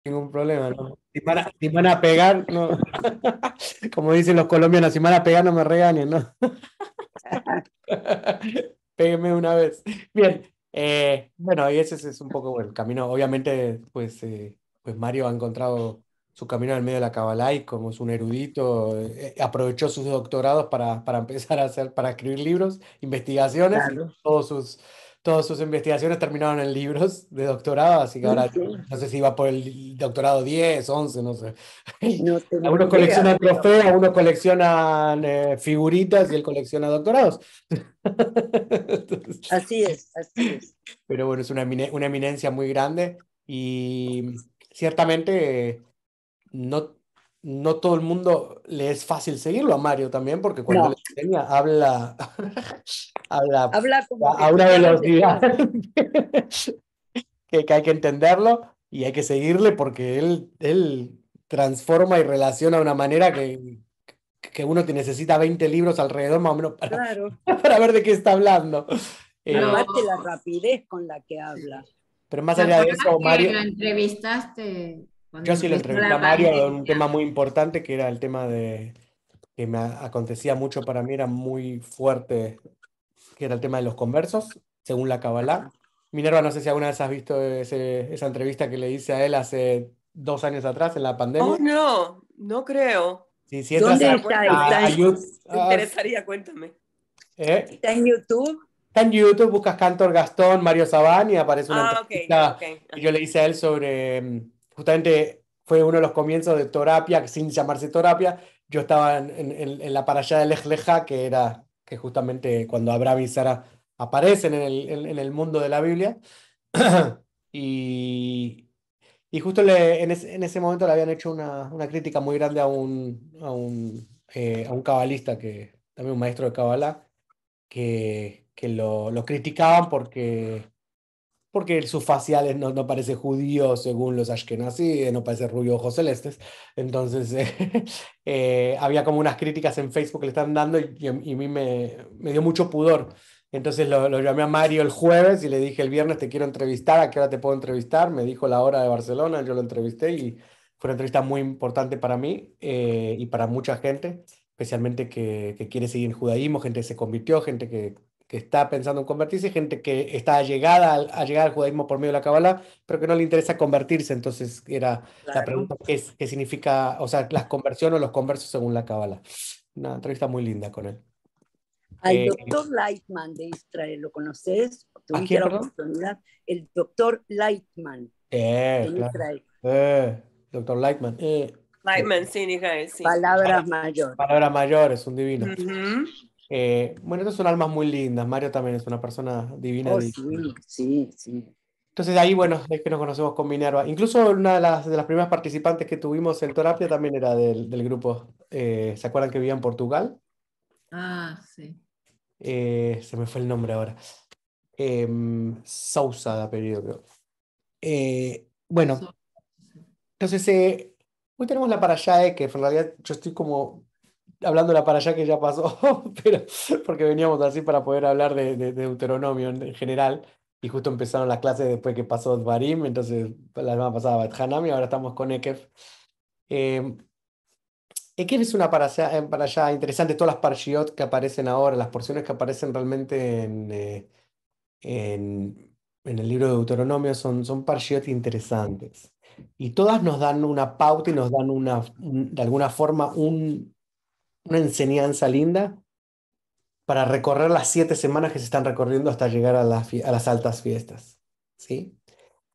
ningún problema, ¿no? Si van a pegar, no. Como dicen los colombianos, si me van a pegar, no me regañen, ¿no? Pégueme una vez. Bien, bueno, y ese es un poco bueno, el camino. Obviamente, pues Mario ha encontrado su camino en el medio de la Kabbalah y como es un erudito, aprovechó sus doctorados para empezar para escribir libros, investigaciones y Claro. todas sus investigaciones terminaron en libros de doctorado, así que Sí, ahora sí, no sé si va por el doctorado 10 11 no sé. no tengo Algunos idea, coleccionan pero trofeos, algunos coleccionan figuritas y él colecciona doctorados. Entonces, así es, así es. pero bueno, es una eminencia muy grande y ciertamente no, no todo el mundo le es fácil seguirlo a Mario también, porque cuando No, él enseña habla, habla habla como que a te una sabe de velocidad todo. que hay que entenderlo y hay que seguirle porque él transforma y relaciona de una manera que uno te necesita 20 libros alrededor más o menos para, Claro. para ver de qué está hablando. Eh, Lo, Aparte la rapidez con la que habla. pero más ¿Te allá de acuerdas eso, que lo Mario, entrevistaste yo cuando sí lo empezó entrevisté a la Mario en un tema pandemia? muy importante que era el tema de que acontecía mucho para mí, era muy fuerte, que era el tema de los conversos, según la Kabbalah. Ajá. Minerva, no sé si alguna vez has visto esa entrevista que le hice a él hace 2 años atrás en la Oh, pandemia. no, no creo. Si entras ¿Dónde Pero está? cuéntame, a YouTube, me interesaría, cuéntame. Está en YouTube? está en YouTube, buscas Cantor Gastón, Mario Sabán y aparece una Ah, ok, entrevista ok. que yo Ajá. le hice a él sobre, justamente fue uno de los comienzos de Torapia, sin llamarse Torapia. Yo estaba en la parashá de Lej Leja, que era que justamente cuando Abraham y Sara aparecen en el mundo de la Biblia. Y, y justo en ese momento le habían hecho una crítica muy grande a un cabalista, también un maestro de Kabbalah que lo criticaban porque sus faciales no parece judío según los Ashkenazí, no parece rubio ojos celestes. Entonces, había como unas críticas en Facebook que le están dando y a mí me dio mucho pudor. Entonces lo llamé a Mario el jueves y le dije el viernes te quiero entrevistar, ¿a qué hora te puedo entrevistar? Me dijo la hora de Barcelona, yo lo entrevisté y fue una entrevista muy importante para mí y para mucha gente, especialmente que quiere seguir el judaísmo, gente que se convirtió, gente que está pensando en convertirse, gente que está llegada a llegar al judaísmo por medio de la Kabbalah, pero que no le interesa convertirse. Entonces era la Claro. pregunta, ¿qué significa, o sea, las conversiones o los conversos según la Kabbalah? Una entrevista muy linda con él. Al Eh, doctor Lightman de Israel, ¿lo conoces? ¿A ¿Tuviste quién, la perdón? oportunidad? El doctor Lightman en Claro. Israel. Doctor Lightman. Sí. Lightman, sí, Miguel, sí. Palabras mayores. Palabras mayores, un divino. Ujú. Bueno, estas son almas muy lindas. Mario también es una persona divina. Oh, sí, sí, sí. Entonces ahí, bueno, es que nos conocemos con Minerva. Incluso una de las primeras participantes que tuvimos en Terapia también era del grupo. ¿Se acuerdan que vivía en Portugal? Ah, sí. Se me fue el nombre ahora. Sousa de apellido, creo. Bueno, So- entonces hoy tenemos la Parashá, que en realidad yo estoy como hablando de la Parashá que ya pasó, pero porque veníamos así para poder hablar de Deuteronomio en general, y justo empezaron las clases después que pasó Dvarim, entonces la semana pasada Bat Hanami, ahora estamos con Ekev. Eh, Ekev es una parashá interesante, todas las parshiot que aparecen ahora, las porciones que aparecen realmente en el libro de Deuteronomio son parshiot interesantes. Y todas nos dan una pauta y nos dan de alguna forma una enseñanza linda para recorrer las 7 semanas que se están recorriendo hasta llegar a las altas fiestas, ¿sí?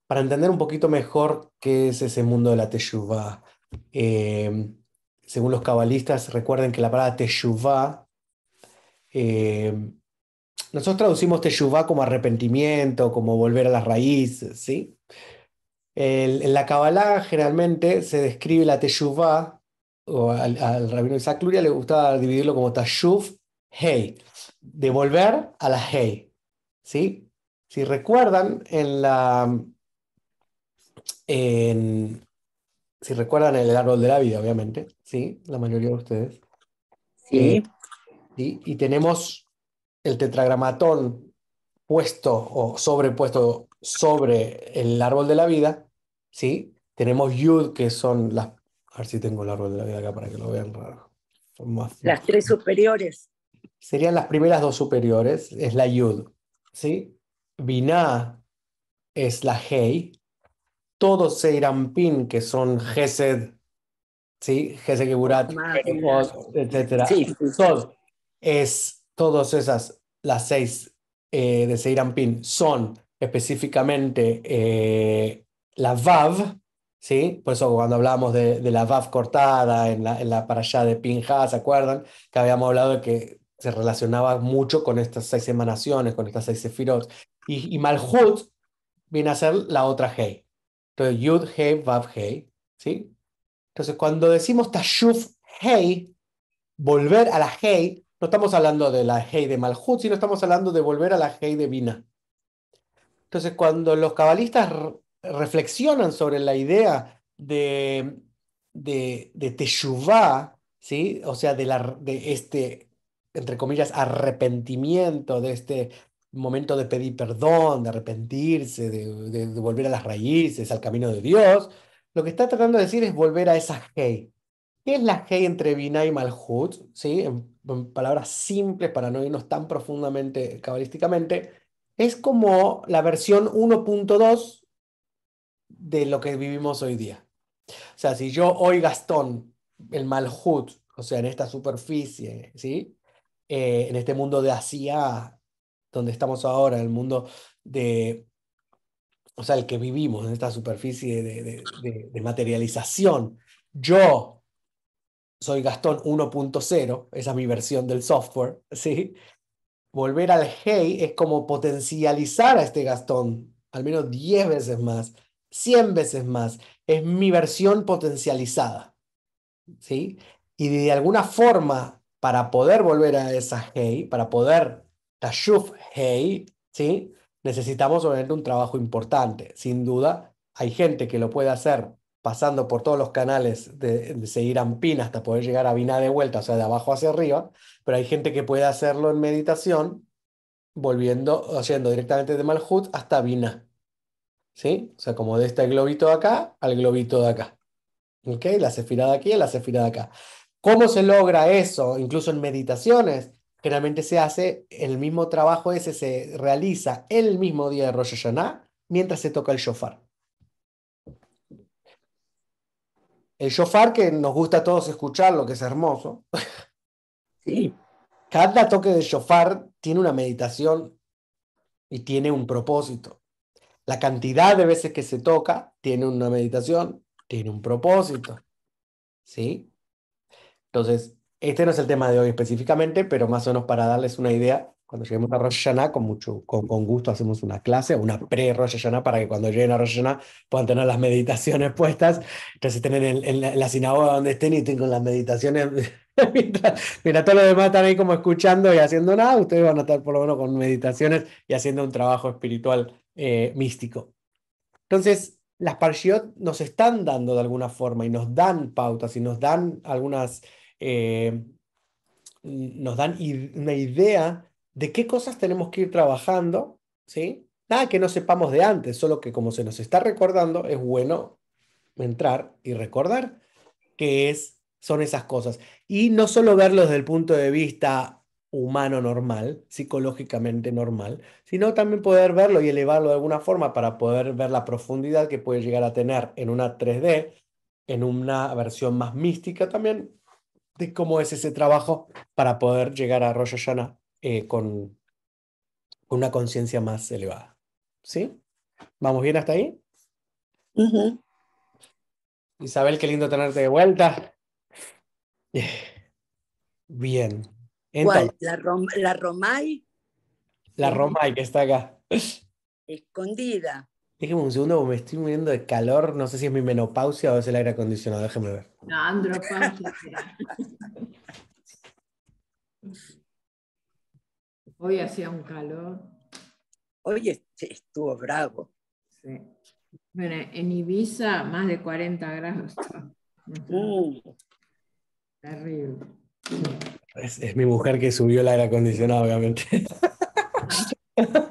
Para entender un poquito mejor qué es ese mundo de la Teshuvah. Eh, Según los cabalistas, recuerden que la palabra Teshuvah, eh, nosotros traducimos Teshuvah como arrepentimiento, como volver a las raíces, ¿sí? En la Kabbalah generalmente se describe la Teshuvah, o al rabino Isaac Luria le gustaba dividirlo como Tashuv Hei, de volver a la Hei, ¿sí? Si recuerdan, en, si recuerdan el árbol de la vida, obviamente, ¿sí? La mayoría de ustedes. eh, Sí, y tenemos el tetragramatón puesto o sobrepuesto sobre el árbol de la vida, ¿sí? Tenemos Yud, que son las... A ver si tengo el árbol de la vida acá para que lo vean raro. Son más... Las tres superiores. Serían las primeras dos superiores, es la Yud, ¿sí? Binah es la Hei. Todos Seirampin, que son Gesed, ¿sí? Gesed Geburat, etcétera. Sí, sí. Todas esas, las 6 de Seirampin, son específicamente la Vav, ¿sí? Por eso cuando hablábamos de la Vav cortada en la parashá de Pinja, ¿se acuerdan? Que habíamos hablado de que se relacionaba mucho con estas 6 emanaciones, con estas 6 sefirot. Y Malhut viene a ser la otra Hei. Entonces, Yud, Hei, Vav, Hei, ¿sí? Entonces, cuando decimos Tashuf, Hei, volver a la Hei, no estamos hablando de la Hei de Malhut, sino estamos hablando de volver a la Hei de Binah. Entonces, cuando los cabalistas reflexionan sobre la idea de Teshuvah, ¿sí? O sea, de este, entre comillas, arrepentimiento, de este momento de pedir perdón, de arrepentirse, de volver a las raíces, al camino de Dios, lo que está tratando de decir es volver a esa Hei. ¿Qué es la Hei entre Binah y Malhut? ¿Sí? En palabras simples, para no irnos tan profundamente cabalísticamente, es como la versión 1.2 de lo que vivimos hoy día. O sea, si yo hoy Gastón, el Malhut, o sea, en esta superficie, ¿sí? En este mundo de Asia, donde estamos ahora, en el mundo de, o sea, el que vivimos, en esta superficie de materialización, yo soy Gastón 1.0, esa es mi versión del software, ¿sí? Volver al Hey es como potencializar a este Gastón, al menos 10 veces más, 100 veces más. Es mi versión potencializada, ¿sí? Y de alguna forma, para poder volver a esa Hey, para poder Tashuf Hey, ¿sí? Necesitamos obviamente un trabajo importante. Sin duda, hay gente que lo puede hacer pasando por todos los canales de seguir Ampin hasta poder llegar a Binah de vuelta, o sea, de abajo hacia arriba, pero hay gente que puede hacerlo en meditación volviendo, yendo directamente de Malhut hasta Binah, ¿sí? O sea, como de este globito de acá al globito de acá, ¿ok? La sefirá de aquí a la sefirá de acá. ¿Cómo se logra eso? Incluso en meditaciones, generalmente se hace, el mismo trabajo ese se realiza el mismo día de Rosh Hashanah, mientras se toca el shofar. El shofar que nos gusta a todos escucharlo, que es hermoso. Sí. Cada toque de shofar tiene una meditación y tiene un propósito. La cantidad de veces que se toca tiene una meditación, tiene un propósito, ¿sí? Entonces, este no es el tema de hoy específicamente, pero más o menos para darles una idea, cuando lleguemos a Rosh Hashanah, con gusto hacemos una clase, una pre-Rosh Hashanah, para que cuando lleguen a Rosh Hashanah puedan tener las meditaciones puestas. Entonces, estén en la sinagoga donde estén y estén con las meditaciones. Mientras todos los demás están ahí como escuchando y haciendo nada, ustedes van a estar por lo menos con meditaciones y haciendo un trabajo espiritual místico. Entonces, las Parshiot nos están dando de alguna forma y nos dan pautas y nos dan algunas, una idea de qué cosas tenemos que ir trabajando, ¿sí? Nada que no sepamos de antes, solo que como se nos está recordando, es bueno entrar y recordar son esas cosas. Y no solo verlo desde el punto de vista humano normal, psicológicamente normal, sino también poder verlo y elevarlo de alguna forma para poder ver la profundidad que puede llegar a tener en una 3D, en una versión más mística también, de cómo es ese trabajo para poder llegar a Rosh Hashanah con una conciencia más elevada. ¿Sí? ¿Vamos bien hasta ahí? Uh-huh. Isabel, qué lindo tenerte de vuelta. Bien. Entonces, ¿Cuál? ¿La Romay? la Romay que está acá. Escondida. Déjeme un segundo, porque me estoy muriendo de calor. No sé si es mi menopausia o es el aire acondicionado. Déjeme ver. No, andropausia. Hoy hacía un calor. Hoy estuvo bravo. Sí. Bueno, en Ibiza más de 40 grados. Terrible. Es mi mujer que subió el aire acondicionado, obviamente.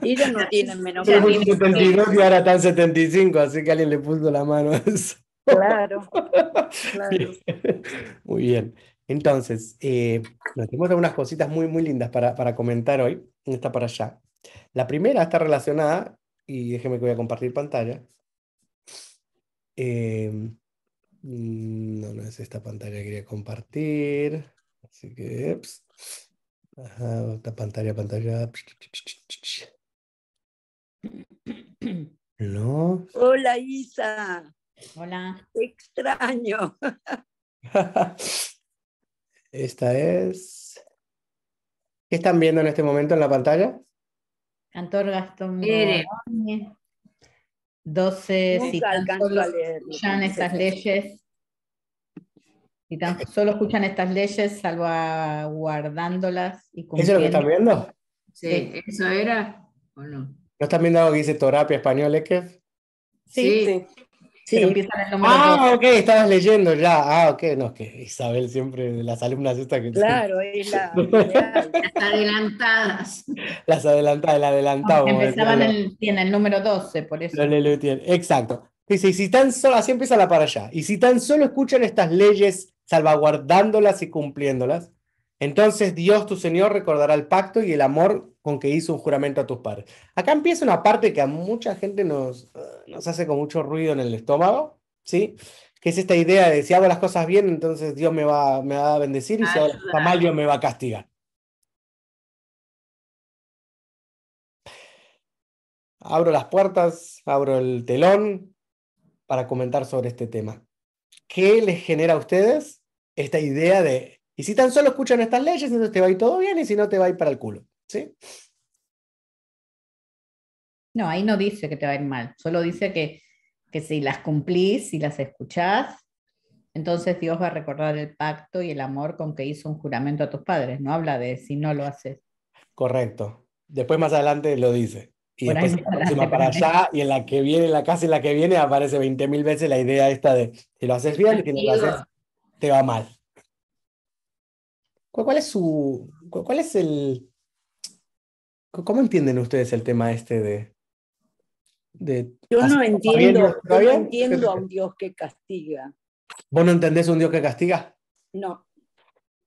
Ella no tiene menos. Yo le puse 72 y ahora está en 75, así que alguien le puso la mano a eso. Claro, claro. Bien. Muy bien. Entonces, nos tenemos algunas cositas muy, muy lindas para comentar hoy. Esta para allá. La primera está relacionada, y déjeme que voy a compartir pantalla. Eh, no, no es esta pantalla que quería compartir. Así que, ups. Ajá, otra pantalla. No. Hola Isa, Hola. te extraño. Esta es. ¿Qué están viendo en este momento en la pantalla? Cantor Gastón Mire. Bologne, 12, si Nunca tan alcanzo solo a leer lo que escuchan dice estas ese. leyes, si tan solo escuchan estas leyes, salvaguardándolas y ¿Eso es lo que están cumpliendo. viendo? Sí, ¿eso era o no? ¿No están viendo algo que dice Torapia español, Ekef? Sí, Sí. pero Sí, empiezan el número 2. Ah, ok, estabas leyendo ya. Ah, ok, no, es que Isabel siempre, de las alumnas estas que claro, es la ideal. Las adelantadas. las adelantaba, el adelantado, como decían Empezaban en el número 12, por eso. los Lelutier. Exacto. Dice, y si tan solo, así empieza la para allá. Y si tan solo escuchan estas leyes, salvaguardándolas y cumpliéndolas, entonces Dios tu Señor recordará el pacto y el amor con que hizo un juramento a tus padres. Acá empieza una parte que a mucha gente nos hace con mucho ruido en el estómago, ¿sí? Que es esta idea de si hago las cosas bien, entonces Dios me va a bendecir, y si hago las cosas mal, Dios me va a castigar. Abro las puertas, abro el telón para comentar sobre este tema. ¿Qué les genera a ustedes esta idea de, y si tan solo escuchan estas leyes, entonces te va a ir todo bien, y si no, te va a ir para el culo? ¿Sí? No, ahí no dice que te va a ir mal, solo dice que si las cumplís, si las escuchás, entonces Dios va a recordar el pacto y el amor con que hizo un juramento a tus padres. No habla de si no lo haces. Correcto. Después más adelante lo dice. Y Por ahí después en más la próxima adelante, para pero allá, y en la que viene, en la casa en la que viene, aparece 20.000 veces la idea esta de si lo haces bien, y si no lo haces, te va mal. ¿Cuál es cuál es cómo entienden ustedes el tema este de Yo hacer no las cosas bien y no entiendo, hacerlo yo no bien? entiendo a un Dios que castiga. ¿Vos no entendés un Dios que castiga? No,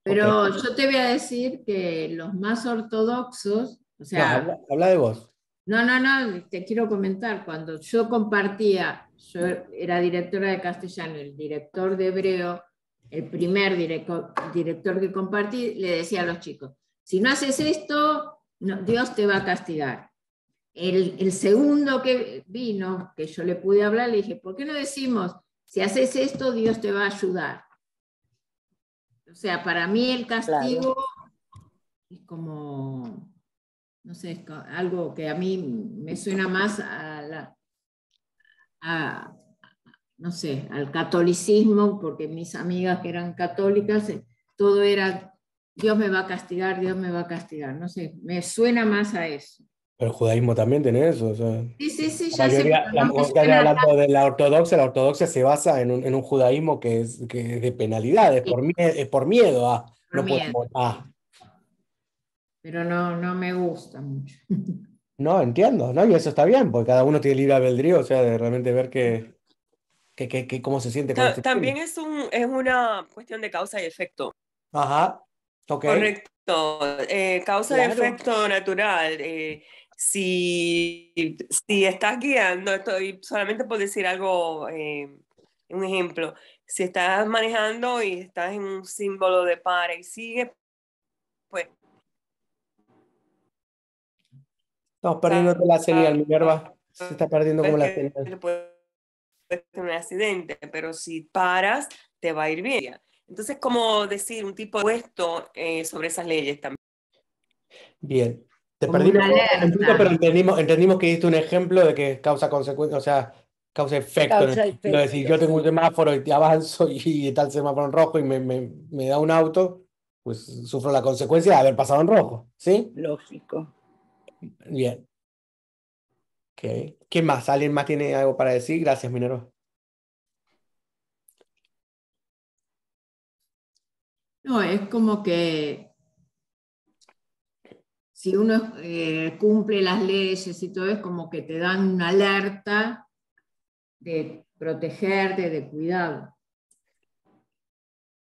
Pero Ok. yo te voy a decir que los más ortodoxos, o No, sea, habla de vos. no, te quiero comentar, cuando yo compartía, yo era directora de castellano, el director de hebreo, el primer director que compartí, le decía a los chicos, si no haces esto, Dios te va a castigar. El segundo que vino, que yo le pude hablar, le dije, ¿por qué no decimos, si haces esto, Dios te va a ayudar? O sea, para mí el castigo es como, no sé, es algo que a mí me suena más a, no sé, al catolicismo, porque mis amigas que eran católicas, todo era, Dios me va a castigar, Dios me va a castigar. No sé, me suena más a eso. Pero el judaísmo también tiene eso. O sea, Sí, la ya sé, mayoría, pero no me cuando estás suena hablando de la ortodoxia se basa en un judaísmo que es de penalidades, es por miedo a, por no puedo miedo, morir. pero no me gusta mucho. No, entiendo, ¿no? Y eso está bien, porque cada uno tiene libre albedrío, o sea, de realmente ver cómo se siente con este También tema. es una cuestión de causa y efecto. Ajá, ok. Correcto. Causa y claro. efecto natural. Si estás guiando, estoy solamente por decir algo, un ejemplo. Si estás manejando y estás en un símbolo de para y sigue, pues Estamos perdiendo toda la señal, Minerva. Se está perdiendo como sabes la que señal. puede tener un accidente, pero si paras, te va a ir bien. Entonces, como decir un tipo de puesto sobre esas leyes también. Bien. Te Como perdimos una un momentito, pero alerta. entendimos que diste un ejemplo de que causa consecuencia, o sea, causa efecto. En el sentido de decir, Causa-efecto, yo tengo un sí. semáforo y te avanzo y está el semáforo en rojo y me da un auto, pues sufro la consecuencia de haber pasado en rojo. ¿Sí? Lógico. Bien. Ok. ¿Quién más? ¿Alguien más tiene algo para decir? Gracias, Minerva. No, es como que si uno cumple las leyes y todo, es como que te dan una alerta de protegerte, de cuidado.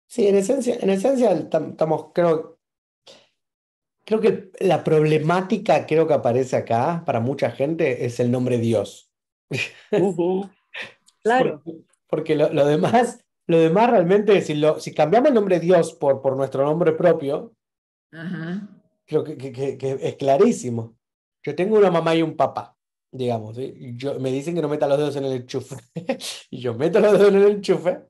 Sí, en esencia estamos, creo que la problemática creo que aparece acá para mucha gente es el nombre Dios. Claro. Porque lo demás realmente, si cambiamos el nombre Dios por nuestro nombre propio, Ajá. creo que es clarísimo. Yo tengo una mamá y un papá, digamos, ¿sí? Y me dicen que no meta los dedos en el enchufe. Y yo meto los dedos en el enchufe,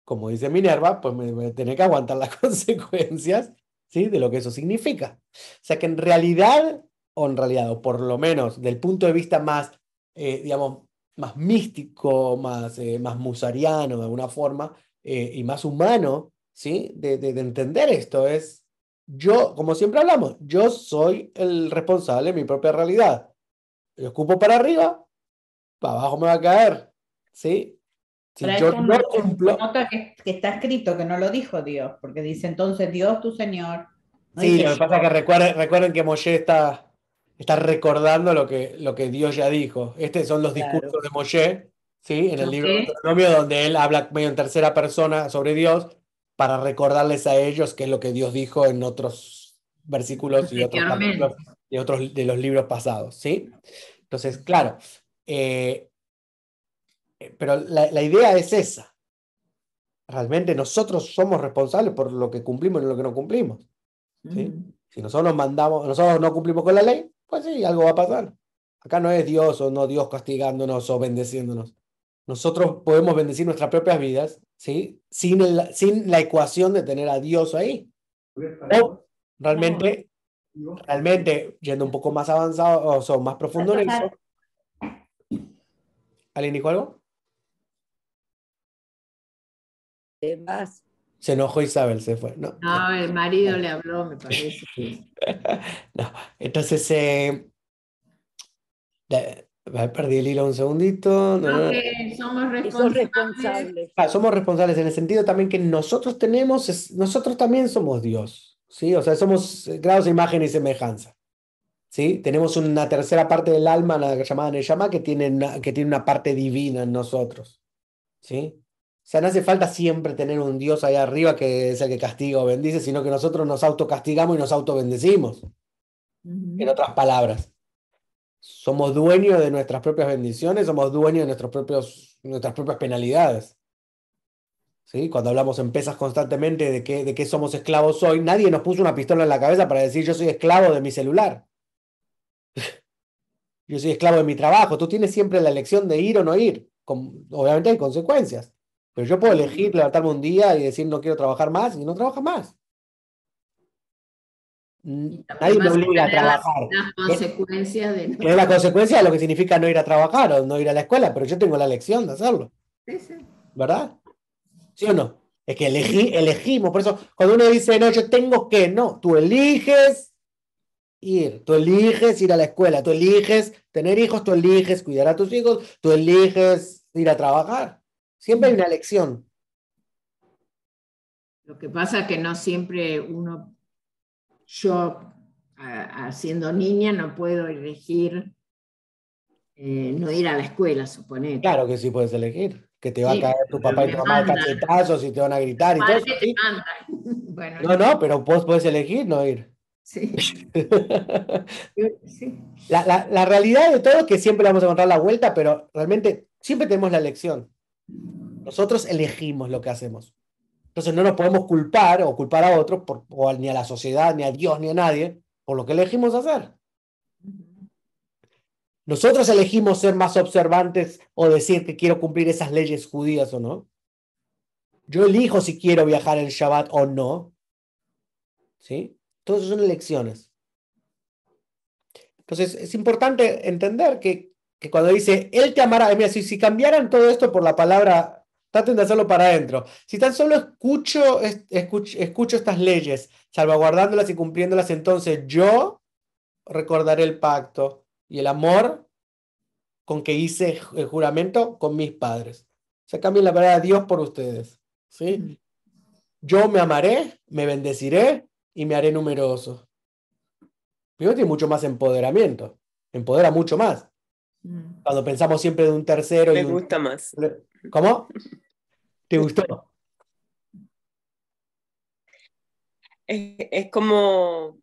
como dice Minerva, pues me voy a tener que aguantar las consecuencias, ¿sí? De lo que eso significa. O sea que en realidad, o por lo menos del punto de vista más, digamos, más místico, más musariano de alguna forma, y más humano, ¿sí? De entender esto es, yo, como siempre hablamos, yo soy el responsable de mi propia realidad. Yo escupo para arriba, para abajo me va a caer, ¿sí? Si Pero yo esto no cumplo... nota que está escrito, que no lo dijo Dios, porque dice entonces Dios tu Señor. No Sí, dice lo que pasa es que recuerden que Moshe está recordando lo que Dios ya dijo. Estos son los discursos Claro. de Moshe, ¿sí? En el libro de Ok. Deuteronomio, donde él habla medio en tercera persona sobre Dios para recordarles a ellos qué es lo que Dios dijo en otros versículos y otros capítulos Anteriormente. y otros de los libros pasados, ¿sí? Entonces, claro, pero la idea es esa. Realmente nosotros somos responsables por lo que cumplimos y lo que no cumplimos, ¿sí? Si nosotros nosotros no cumplimos con la ley, pues sí, algo va a pasar. Acá no es Dios o no Dios castigándonos o bendeciéndonos. Nosotros podemos bendecir nuestras propias vidas, ¿sí? Sin la ecuación de tener a Dios ahí. O realmente, yendo un poco más avanzado, o sea, más profundo en eso. ¿Alguien dijo algo? Te vas. Se enojó Isabel, se fue. No, No, el marido le habló, me parece. no. Entonces, perdí el hilo un segundito. No, que somos Y sos responsables. responsable. Somos responsables en el sentido también que nosotros nosotros también somos Dios, ¿sí? O sea, somos grados de imagen y semejanza, ¿sí? Tenemos una tercera parte del alma, la llamada Neshama, que tiene una parte divina en nosotros, ¿sí? O sea, no hace falta siempre tener un Dios ahí arriba que es el que castiga o bendice, sino que nosotros nos autocastigamos y nos autobendecimos. En otras palabras, somos dueños de nuestras propias bendiciones, somos dueños de nuestras propias penalidades. ¿Sí? Cuando hablamos en pesas constantemente de qué somos esclavos hoy, nadie nos puso una pistola en la cabeza para decir yo soy esclavo de mi celular. Yo soy esclavo de mi trabajo. Tú tienes siempre la elección de ir o no ir. Obviamente hay consecuencias. Pero yo puedo elegir levantarme un día y decir no quiero trabajar más y no trabajas más. Nadie me Vas a obliga a tener trabajar. las consecuencias de Que es la consecuencia de lo que significa no ir a trabajar o no ir a la escuela, pero yo tengo la elección de hacerlo. ¿Verdad? ¿Sí o no? Es que elegimos, por eso cuando uno dice, no, yo tengo que, no, tú eliges tú eliges ir a la escuela, tú eliges tener hijos, tú eliges cuidar a tus hijos, tú eliges ir a trabajar. Siempre hay una elección. Lo que pasa es que no siempre yo siendo niña no puedo elegir no ir a la escuela, suponete. Claro que sí puedes elegir, que te va a Sí, caer tu papá y me tu mamá de mandan. cachetazos y te van a gritar y todo Padre eso, te ¿sí? manda. Bueno, No, pero vos puedes elegir no ir. sí. Sí. La realidad de todo es que siempre vamos a encontrar la vuelta, pero realmente siempre tenemos la elección. Nosotros elegimos lo que hacemos. Entonces no nos podemos culpar o culpar a otros, ni a la sociedad, ni a Dios, ni a nadie, por lo que elegimos hacer. Nosotros elegimos ser más observantes o decir que quiero cumplir esas leyes judías o no. Yo elijo si quiero viajar el Shabbat o no. ¿Sí? Todas son elecciones. Entonces es importante entender que cuando dice, Él te amará, mira, si cambiaran todo esto por la palabra, traten de hacerlo para adentro. Si tan solo escucho estas leyes, salvaguardándolas y cumpliéndolas, entonces yo recordaré el pacto y el amor con que hice el juramento con mis padres. O sea, cambien la palabra Dios por ustedes. ¿Sí? Yo me amaré, me bendeciré y me haré numeroso. Primero tiene mucho más empoderamiento. Empodera mucho más. Cuando pensamos siempre de un tercero Me y un... gusta más. ¿Cómo? ¿Te gustó? Es como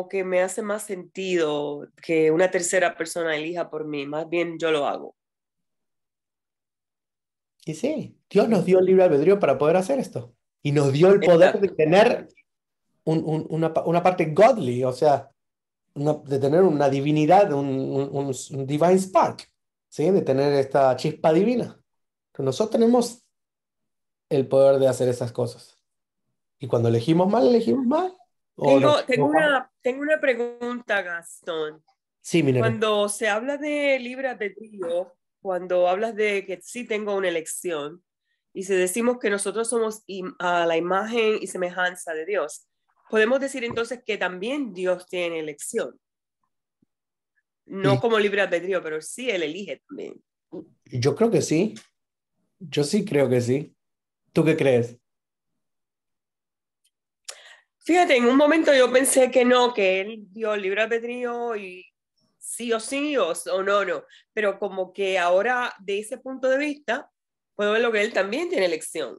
que me hace más sentido que una tercera persona elija por mí. Más bien yo lo hago. Y sí, Dios nos dio el libre albedrío para poder hacer esto. Y nos dio el poder de Exacto. tener una parte godly, o sea, de tener una divinidad, un divine spark, ¿sí? De tener esta chispa divina. Pero nosotros tenemos el poder de hacer esas cosas. Y cuando elegimos mal, elegimos mal. O nos equivocamos. Tengo una pregunta, Gastón. Sí, Minerva. Cuando se habla de libre albedrío, cuando hablas de que sí tengo una elección, y si decimos que nosotros somos a la imagen y semejanza de Dios, podemos decir entonces que también Dios tiene elección. No Y como libre albedrío, pero sí Él elige también. yo creo que sí. Yo sí creo que sí. ¿Tú qué crees? Fíjate, en un momento yo pensé que no, que Él dio libre albedrío y sí o sí o no. Pero como que ahora, de ese punto de vista, puedo ver lo que Él también tiene elección.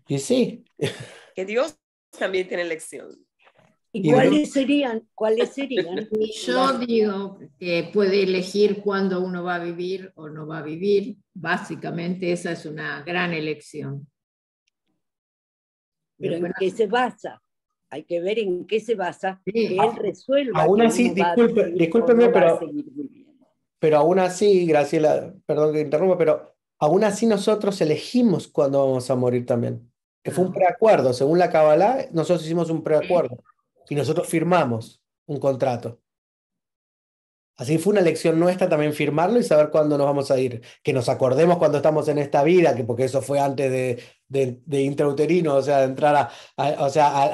Y sí. Que Dios también tiene elección. ¿Y cuáles serían? Y yo digo que puede elegir cuándo uno va a vivir o no va a vivir. Básicamente esa es una gran elección. Pero ¿en qué se basa? Hay que ver en qué se basa, Sí. que Él resuelva. Aún que así, uno va a vivir discúlpeme, o no va pero, a seguir viviendo. pero aún así, Graciela, perdón que interrumpa, pero aún así nosotros elegimos cuándo vamos a morir también. Que fue un preacuerdo. Según la Kabbalah, nosotros hicimos un preacuerdo. Y nosotros firmamos un contrato. Así fue una elección nuestra también firmarlo y saber cuándo nos vamos a ir. Que nos acordemos cuando estamos en esta vida, que porque eso fue antes de intrauterino, o sea, de entrar o sea,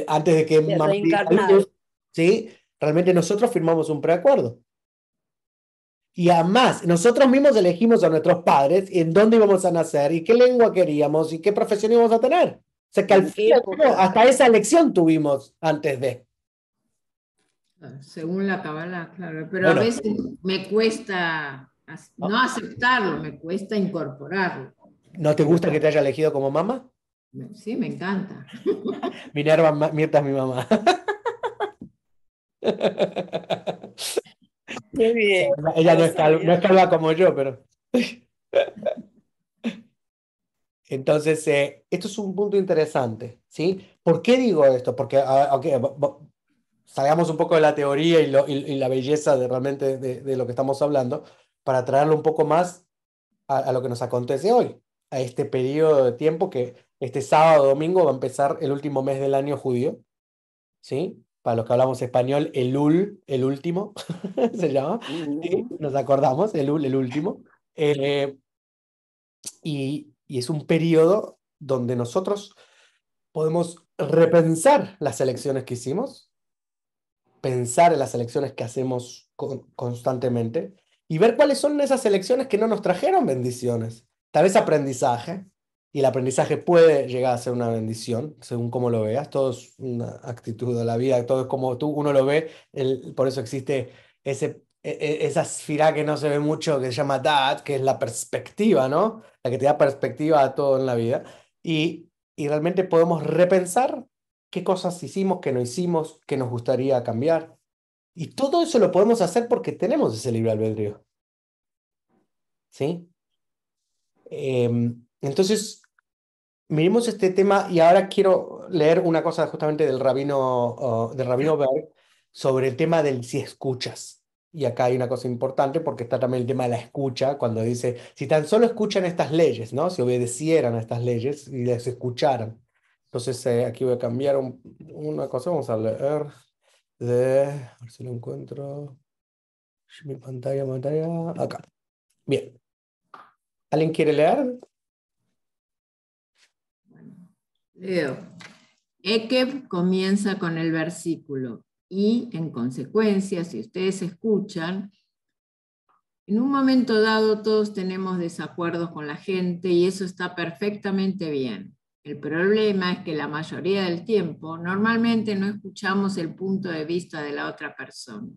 antes de que De mamá diera reencarnar. luz, ¿sí? Realmente nosotros firmamos un preacuerdo. Y además, nosotros mismos elegimos a nuestros padres en dónde íbamos a nacer y qué lengua queríamos y qué profesión íbamos a tener. O sea, que al fin y al cabo, hasta esa elección tuvimos antes de. Según la Kabbalah, claro. Pero Bueno, a veces me cuesta no aceptarlo, me cuesta incorporarlo. ¿no te gusta que te haya elegido como mamá? Sí, me encanta. Minerva Mirta es mi mamá. Qué bien. Ella no es calva como yo, pero... Entonces, esto es un punto interesante, ¿sí? ¿Por qué digo esto? Porque, salgamos un poco de la teoría y la belleza de realmente de lo que estamos hablando, para traerlo un poco más a lo que nos acontece hoy, a este periodo de tiempo que este sábado, domingo, va a empezar el último mes del año judío, ¿sí? Para los que hablamos español, Elul, el último, se llama, ¿sí? Nos acordamos, Elul, el último. Y es un periodo donde nosotros podemos repensar las elecciones que hicimos, pensar en las elecciones que hacemos constantemente y ver cuáles son esas elecciones que no nos trajeron bendiciones. Tal vez aprendizaje, y el aprendizaje puede llegar a ser una bendición, según cómo lo veas. Todo es una actitud de la vida, todo es como uno lo ve, por eso existe esa esfera que no se ve mucho, que se llama Da'at, que es la perspectiva, ¿no? La que te da perspectiva a todo en la vida. Y realmente podemos repensar qué cosas hicimos, qué no hicimos, qué nos gustaría cambiar. Y todo eso lo podemos hacer porque tenemos ese libre albedrío. ¿Sí? Entonces, miremos este tema y ahora quiero leer una cosa justamente del rabino Berg sobre el tema del si escuchas. Y acá hay una cosa importante porque está también el tema de la escucha, cuando dice, si tan solo escuchan estas leyes, ¿no? Si obedecieran a estas leyes y les escucharan. Entonces, aquí voy a cambiar una cosa, vamos a leer a ver si lo encuentro. Mi pantalla, acá. Bien. ¿Alguien quiere leer? Leo. Ekev comienza con el versículo y, en consecuencia, si ustedes escuchan, en un momento dado todos tenemos desacuerdos con la gente y eso está perfectamente bien. El problema es que la mayoría del tiempo normalmente no escuchamos el punto de vista de la otra persona.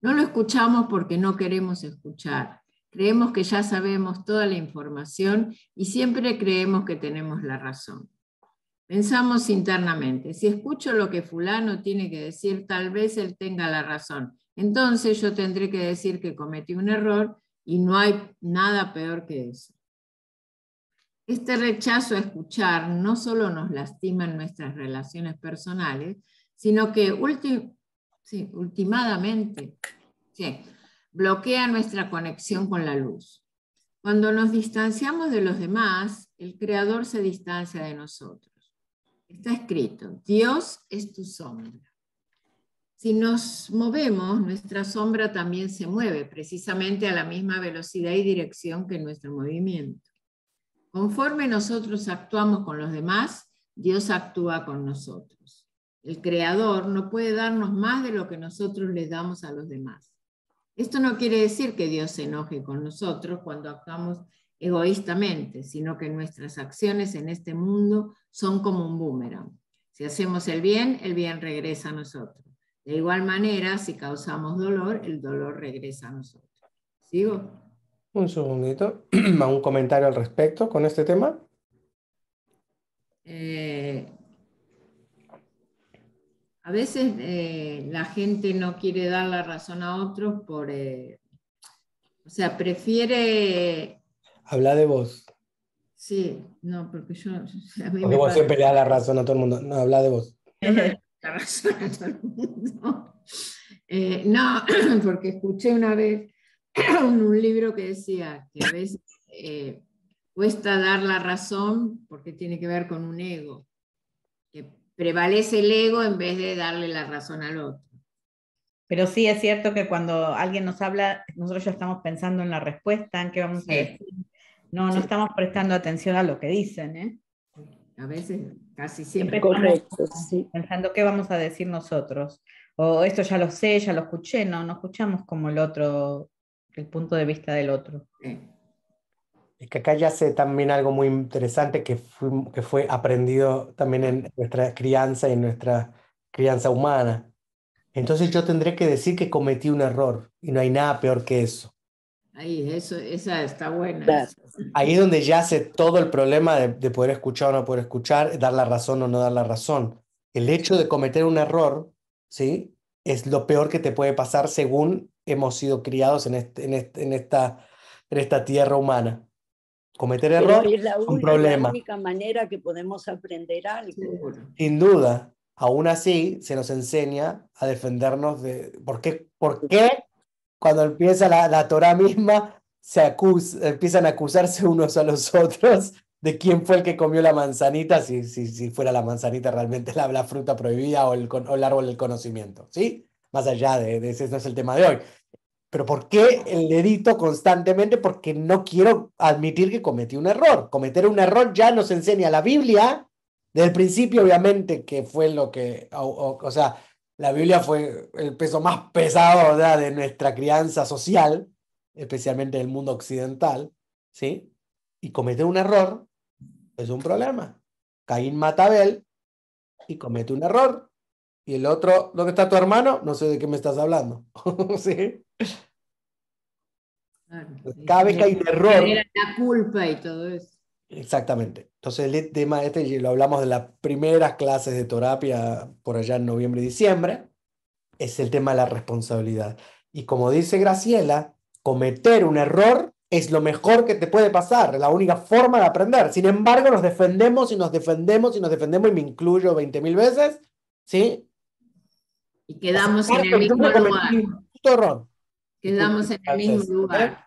No lo escuchamos porque no queremos escuchar. Creemos que ya sabemos toda la información y siempre creemos que tenemos la razón. Pensamos internamente, si escucho lo que fulano tiene que decir, tal vez él tenga la razón. Entonces yo tendré que decir que cometí un error y no hay nada peor que eso. Este rechazo a escuchar no solo nos lastima en nuestras relaciones personales, sino que últimamente bloquea nuestra conexión con la luz. Cuando nos distanciamos de los demás, el Creador se distancia de nosotros. Está escrito, Dios es tu sombra. Si nos movemos, nuestra sombra también se mueve, precisamente a la misma velocidad y dirección que nuestro movimiento. Conforme nosotros actuamos con los demás, Dios actúa con nosotros. El Creador no puede darnos más de lo que nosotros le damos a los demás. Esto no quiere decir que Dios se enoje con nosotros cuando actuamos egoístamente, sino que nuestras acciones en este mundo son como un boomerang. Si hacemos el bien regresa a nosotros. De igual manera, si causamos dolor, el dolor regresa a nosotros. ¿Sigo? Un segundito. ¿Un comentario al respecto con este tema? A veces la gente no quiere dar la razón a otros por... o sea, prefiere... Habla de vos. Sí, no, porque yo... A mí Porque vos siempre le das la razón a todo el mundo. No, habla de vos. Yo no le doy la razón a todo el mundo. No, porque escuché una vez un libro que decía que a veces cuesta dar la razón porque tiene que ver con un ego. Que prevalece el ego en vez de darle la razón al otro. Pero sí es cierto que cuando alguien nos habla, nosotros ya estamos pensando en la respuesta, en qué vamos a decir. No estamos prestando atención a lo que dicen, ¿eh? A veces, casi siempre. Correcto, sí. Pensando qué vamos a decir nosotros. O esto ya lo sé, ya lo escuché, no escuchamos como el otro, el punto de vista del otro. Es que acá ya sé también algo muy interesante que fue aprendido también en nuestra crianza y en nuestra crianza humana. Entonces yo tendré que decir que cometí un error y no hay nada peor que eso. Ahí, esa está buena. Claro. Ahí es donde yace todo el problema de poder escuchar o no poder escuchar, dar la razón o no dar la razón. El hecho de cometer un error, ¿sí? Es lo peor que te puede pasar según hemos sido criados en esta tierra humana. Cometer Pero error es es un problema. la única manera que podemos aprender algo. Seguro. Sin duda. Aún así, se nos enseña a defendernos de... ¿Por qué cuando empieza la Torá misma empiezan a acusarse unos a los otros de quién fue el que comió la manzanita, si fuera la manzanita realmente la fruta prohibida o el árbol del conocimiento? ¿Sí? Más allá de ese no es el tema de hoy. ¿Pero por qué el dedito constantemente? Porque no quiero admitir que cometí un error. Cometer un error ya nos enseña la Biblia, desde el principio obviamente que fue lo que, o sea, la Biblia fue el peso más pesado, ¿verdad?, de nuestra crianza social, especialmente en el mundo occidental, ¿sí? Y cometer un error es un problema. Caín mata a Abel y comete un error. Y el otro, ¿dónde está tu hermano? No sé de qué me estás hablando. ¿Sí? Claro. Cada vez que hay un error. La culpa y todo eso. Exactamente. Entonces el tema lo hablamos de las primeras clases de terapia por allá en noviembre y diciembre, es el tema de la responsabilidad. Y como dice Graciela, cometer un error es lo mejor que te puede pasar, es la única forma de aprender. Sin embargo, nos defendemos y nos defendemos y nos defendemos, y me incluyo 20.000 veces, ¿sí? Y quedamos en el mismo lugar. Error. Quedamos en el mismo lugar.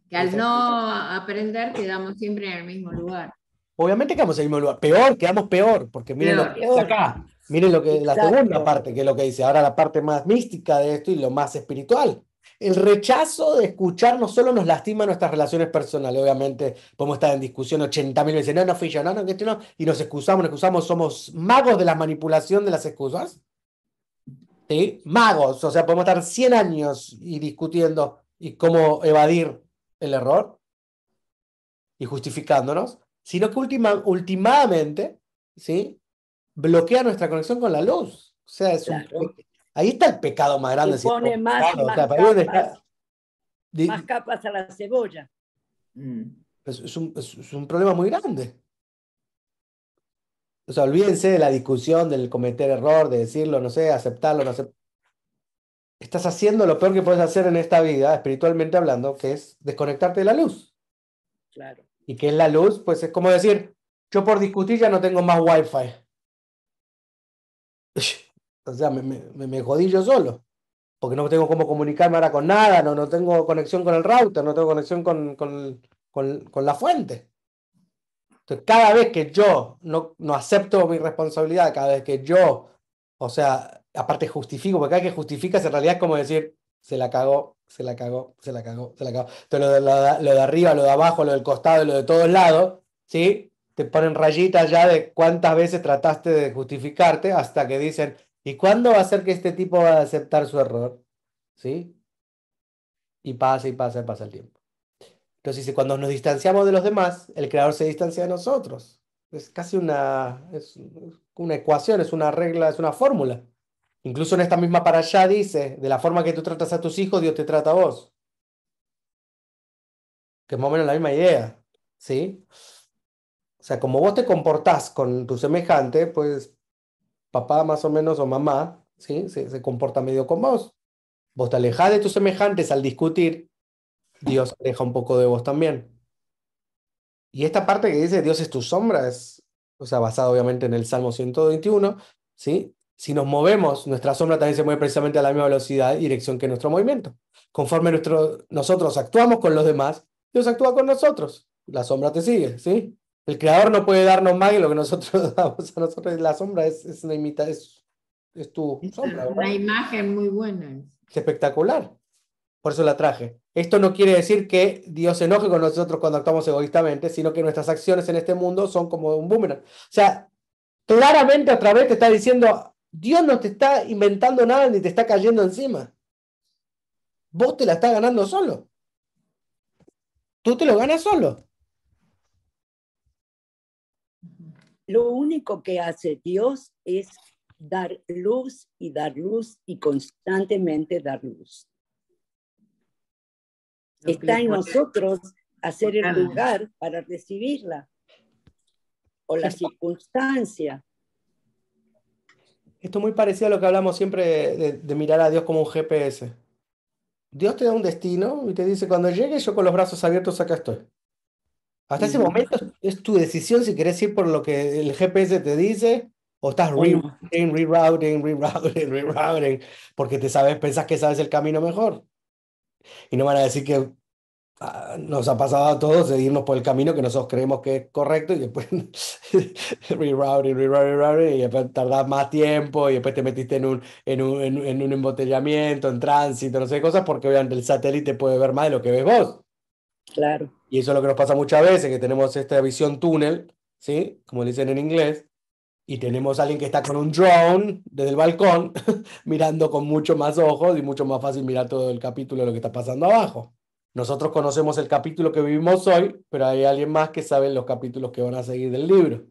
Que al no aprender quedamos siempre en el mismo lugar. Obviamente quedamos en el mismo lugar. Quedamos peor, porque miren lo que dice acá. Miren lo que la segunda parte, que es lo que dice. Ahora la parte más mística de esto y lo más espiritual. El rechazo de escuchar no solo nos lastima nuestras relaciones personales. Obviamente podemos estar en discusión 80.000 veces. No fui yo, no, que esto no. Y nos excusamos. Somos magos de la manipulación de las excusas. ¿Sí? Magos. O sea, podemos estar 100 años y discutiendo y cómo evadir el error y justificándonos, sino que últimamente, ¿sí?, bloquea nuestra conexión con la luz. O sea, Ahí está el pecado más grande. Y pone más y más más capas a la cebolla. Es un problema muy grande. O sea, olvídense de la discusión, del cometer error, de decirlo, no sé, aceptarlo, no aceptarlo. Estás haciendo lo peor que puedes hacer en esta vida, espiritualmente hablando, que es desconectarte de la luz. Claro. ¿Y qué es la luz? Pues es como decir, yo por discutir ya no tengo más wifi. O sea, me jodí yo solo. Porque no tengo cómo comunicarme ahora con nada, no tengo conexión con el router, no tengo conexión con la fuente. Entonces, cada vez que yo no acepto mi responsabilidad, cada vez que yo, o sea, aparte justifico, porque cada vez que justificas en realidad es como decir, se la cagó, se la cagó, se la cagó, se la cagó. Entonces lo de arriba, lo de abajo, lo del costado y lo de todos lados, ¿sí? Te ponen rayitas ya de cuántas veces trataste de justificarte hasta que dicen, ¿y cuándo va a ser que este tipo va a aceptar su error? ¿Sí? Y pasa y pasa y pasa el tiempo. Entonces dice, cuando nos distanciamos de los demás, el creador se distancia de nosotros. Es casi es una ecuación, es una regla, es una fórmula. Incluso en esta misma parashá dice, de la forma que tú tratas a tus hijos, Dios te trata a vos. Que es más o menos la misma idea, ¿sí? O sea, como vos te comportás con tu semejante, pues papá más o menos o mamá, ¿sí? Se comporta medio con vos. Vos te alejás de tus semejantes al discutir, Dios se aleja un poco de vos también. Y esta parte que dice Dios es tu sombra es, o sea, basada obviamente en el Salmo 121, ¿sí? Si nos movemos, nuestra sombra también se mueve precisamente a la misma velocidad y dirección que nuestro movimiento. Conforme nosotros actuamos con los demás, Dios actúa con nosotros. La sombra te sigue, ¿sí? El creador no puede darnos más que lo que nosotros damos a nosotros. La sombra es una es tu sombra, ¿verdad? Una imagen muy buena. Es espectacular. Por eso la traje. Esto no quiere decir que Dios se enoje con nosotros cuando actuamos egoístamente, sino que nuestras acciones en este mundo son como un boomerang. O sea, claramente otra vez te está diciendo, Dios no te está inventando nada ni te está cayendo encima. Vos te la estás ganando solo. Tú te lo ganas solo. Lo único que hace Dios es dar luz y constantemente dar luz. Está en nosotros hacer el lugar para recibirla o la circunstancia. Esto es muy parecido a lo que hablamos siempre de mirar a Dios como un GPS. Dios te da un destino y te dice, cuando llegues yo con los brazos abiertos acá estoy. Hasta ese momento es tu decisión si querés ir por lo que el GPS te dice o estás rerouting, porque pensás que sabes el camino mejor. Y no van a decir que nos ha pasado a todos de irnos por el camino que nosotros creemos que es correcto y después rerouting, y después tardás más tiempo y después te metiste en un embotellamiento, en tránsito, no sé qué cosas, porque obviamente el satélite puede ver más de lo que ves vos. Claro. Y eso es lo que nos pasa muchas veces, que tenemos esta visión túnel, ¿sí? Como dicen en inglés, y tenemos a alguien que está con un drone desde el balcón, mirando con mucho más ojos y mucho más fácil mirar todo el capítulo de lo que está pasando abajo. Nosotros conocemos el capítulo que vivimos hoy, pero hay alguien más que sabe los capítulos que van a seguir del libro.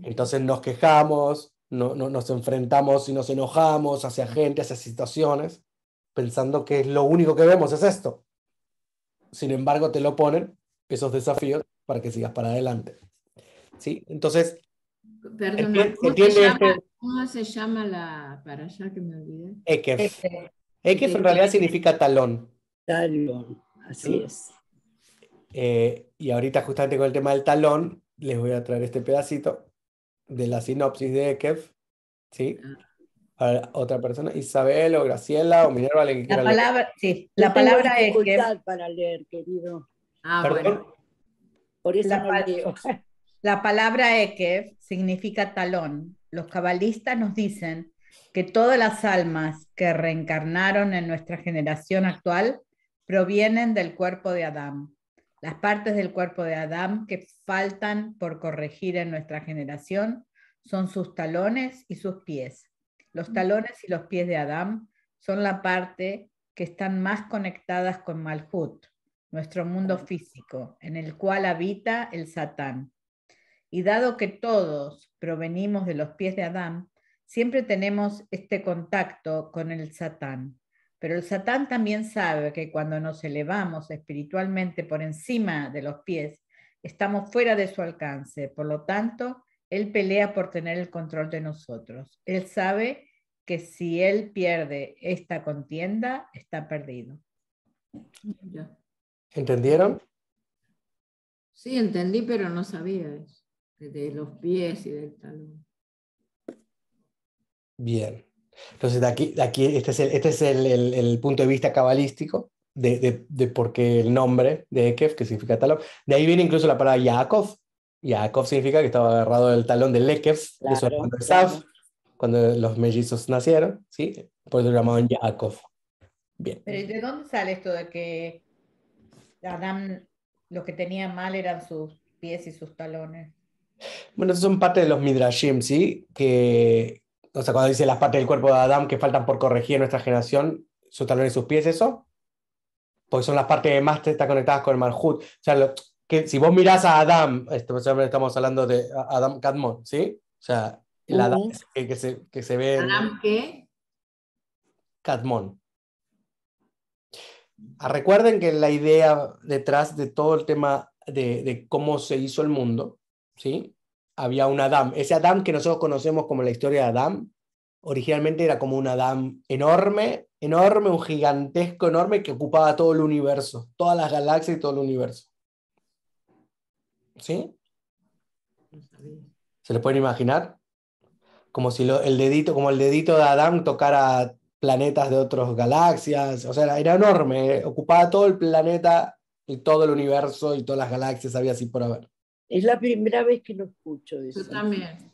Entonces nos quejamos, nos enfrentamos y nos enojamos hacia gente, hacia situaciones, pensando que lo único que vemos es esto. Sin embargo, te lo ponen esos desafíos para que sigas para adelante. ¿Sí? Entonces, perdona, ¿cómo se llama la para allá que me olvidé? Ekef. Ekef en realidad significa talón. Talón, así es. Y ahorita justamente con el tema del talón, les voy a traer este pedacito de la sinopsis de Ekef. ¿Sí? Para otra persona, Isabel o Graciela o Minerva, alguien que quiera leer. Sí, la palabra Ekef para leer, querido. ¿Perdón? Bueno. Por eso no leo. La palabra Ekef significa talón. Los cabalistas nos dicen que todas las almas que reencarnaron en nuestra generación actual provienen del cuerpo de Adán. Las partes del cuerpo de Adán que faltan por corregir en nuestra generación son sus talones y sus pies. Los talones y los pies de Adán son la parte que están más conectadas con Malhut, nuestro mundo físico, en el cual habita el Satán. Y dado que todos provenimos de los pies de Adán, siempre tenemos este contacto con el Satán. Pero el Satán también sabe que cuando nos elevamos espiritualmente por encima de los pies, estamos fuera de su alcance. Por lo tanto, él pelea por tener el control de nosotros. Él sabe que si él pierde esta contienda, está perdido. Ya. ¿Entendieron? Sí, entendí, pero no sabía eso, de los pies y del talón. Bien. Entonces, de aquí este es el punto de vista cabalístico de por qué el nombre de Ekef, que significa talón. De ahí viene incluso la palabra Yaakov. Yaakov significa que estaba agarrado del talón del Ekef, de su hermano Esav, cuando los mellizos nacieron, ¿sí? Por eso lo llamaban Yaakov. Bien. Pero ¿y de dónde sale esto de que Adán lo que tenía mal eran sus pies y sus talones? Bueno, eso son parte de los Midrashim, ¿sí? Que, o sea, cuando dice las partes del cuerpo de Adán que faltan por corregir en nuestra generación, sus talones y sus pies, ¿eso? Porque son las partes que más están conectadas con el Malhut. O sea, que si vos mirás a Adán, estamos hablando de Adam Kadmon, ¿sí? O sea, el Adán que se ve en ¿Adán qué? Kadmon. Recuerden que la idea detrás de todo el tema de cómo se hizo el mundo, ¿sí? Había un Adán. Ese Adán que nosotros conocemos como la historia de Adán, originalmente era como un Adán enorme, enorme, un gigantesco enorme que ocupaba todo el universo, todas las galaxias y todo el universo. ¿Sí? No sabía. ¿Se lo pueden imaginar? Como si el dedito de Adán tocara planetas de otras galaxias. O sea, era enorme, ocupaba todo el planeta y todo el universo y todas las galaxias, había así por haber. Es la primera vez que lo escucho de Yo eso. también.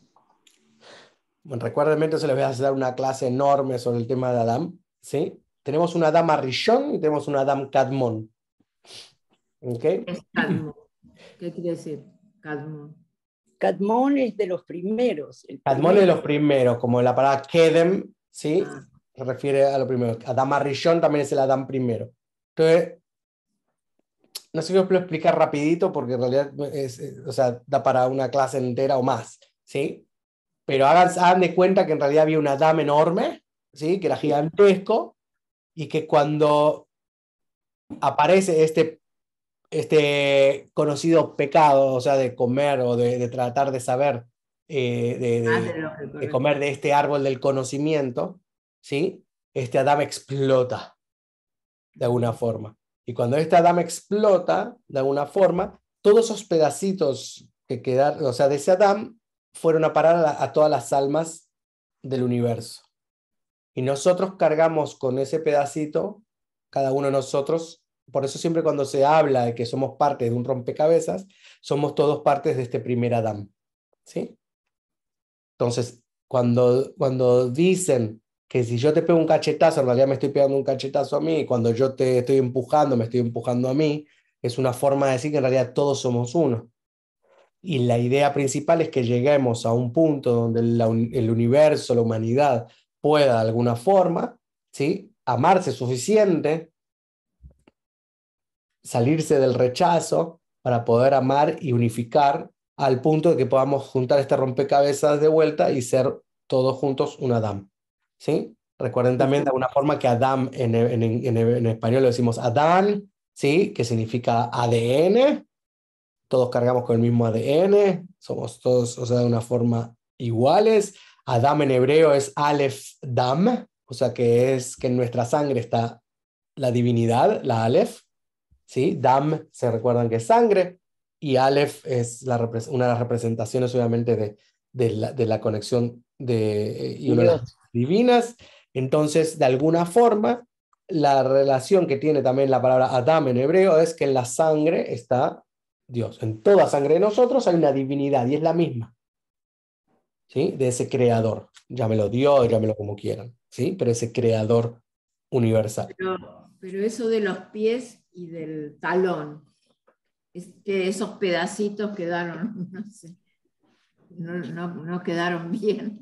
Bueno, recuerden, entonces les voy a hacer una clase enorme sobre el tema de Adán, ¿sí? Tenemos un Adam Arishon y tenemos un Adam Kadmon. ¿Ok? Es Cadmón. ¿Qué quiere decir Cadmón? Cadmón es de los primeros. Kadmon es de los primeros, como la palabra Kedem, ¿sí? Ah. Se refiere a lo primero. Adam Arishon también es el Adam primero. Entonces, no sé si os puedo explicar rapidito porque en realidad o sea, da para una clase entera o más, ¿sí? Pero hagan de cuenta que en realidad había un Adam enorme, ¿sí? Que era gigantesco y que cuando aparece este conocido pecado, o sea, de comer o de tratar de saber, de comer de este árbol del conocimiento, ¿sí? Este Adam explota de alguna forma. Y cuando este Adam explota de alguna forma, todos esos pedacitos que quedaron, o sea, de ese Adam, fueron a parar a todas las almas del universo. Y nosotros cargamos con ese pedacito, cada uno de nosotros. Por eso siempre cuando se habla de que somos parte de un rompecabezas, somos todos partes de este primer Adán, ¿sí? Entonces, cuando dicen que si yo te pego un cachetazo, en realidad me estoy pegando un cachetazo a mí, y cuando yo te estoy empujando, me estoy empujando a mí, es una forma de decir que en realidad todos somos uno. Y la idea principal es que lleguemos a un punto donde el universo, la humanidad, pueda de alguna forma, ¿sí? Amarse suficiente, salirse del rechazo para poder amar y unificar al punto de que podamos juntar este rompecabezas de vuelta y ser todos juntos un Adam, ¿sí? Recuerden también de alguna forma que Adam en español le decimos Adán, ¿sí? Que significa ADN. Todos cargamos con el mismo ADN, somos todos, o sea, de una forma iguales. Adam en hebreo es Aleph Dam, o sea que es que en nuestra sangre está la divinidad, la Aleph, ¿sí? Dam se recuerdan que es sangre, y Aleph es una de las representaciones obviamente de la conexión y una de las divinas. Entonces, de alguna forma, la relación que tiene también la palabra Adam en hebreo es que en la sangre está Dios. En toda sangre de nosotros hay una divinidad y es la misma, ¿sí? De ese creador. Llámelo Dios, llámelo como quieran, ¿sí? Pero ese creador universal. Pero eso de los pies y del talón, es que esos pedacitos quedaron, no sé, no quedaron bien.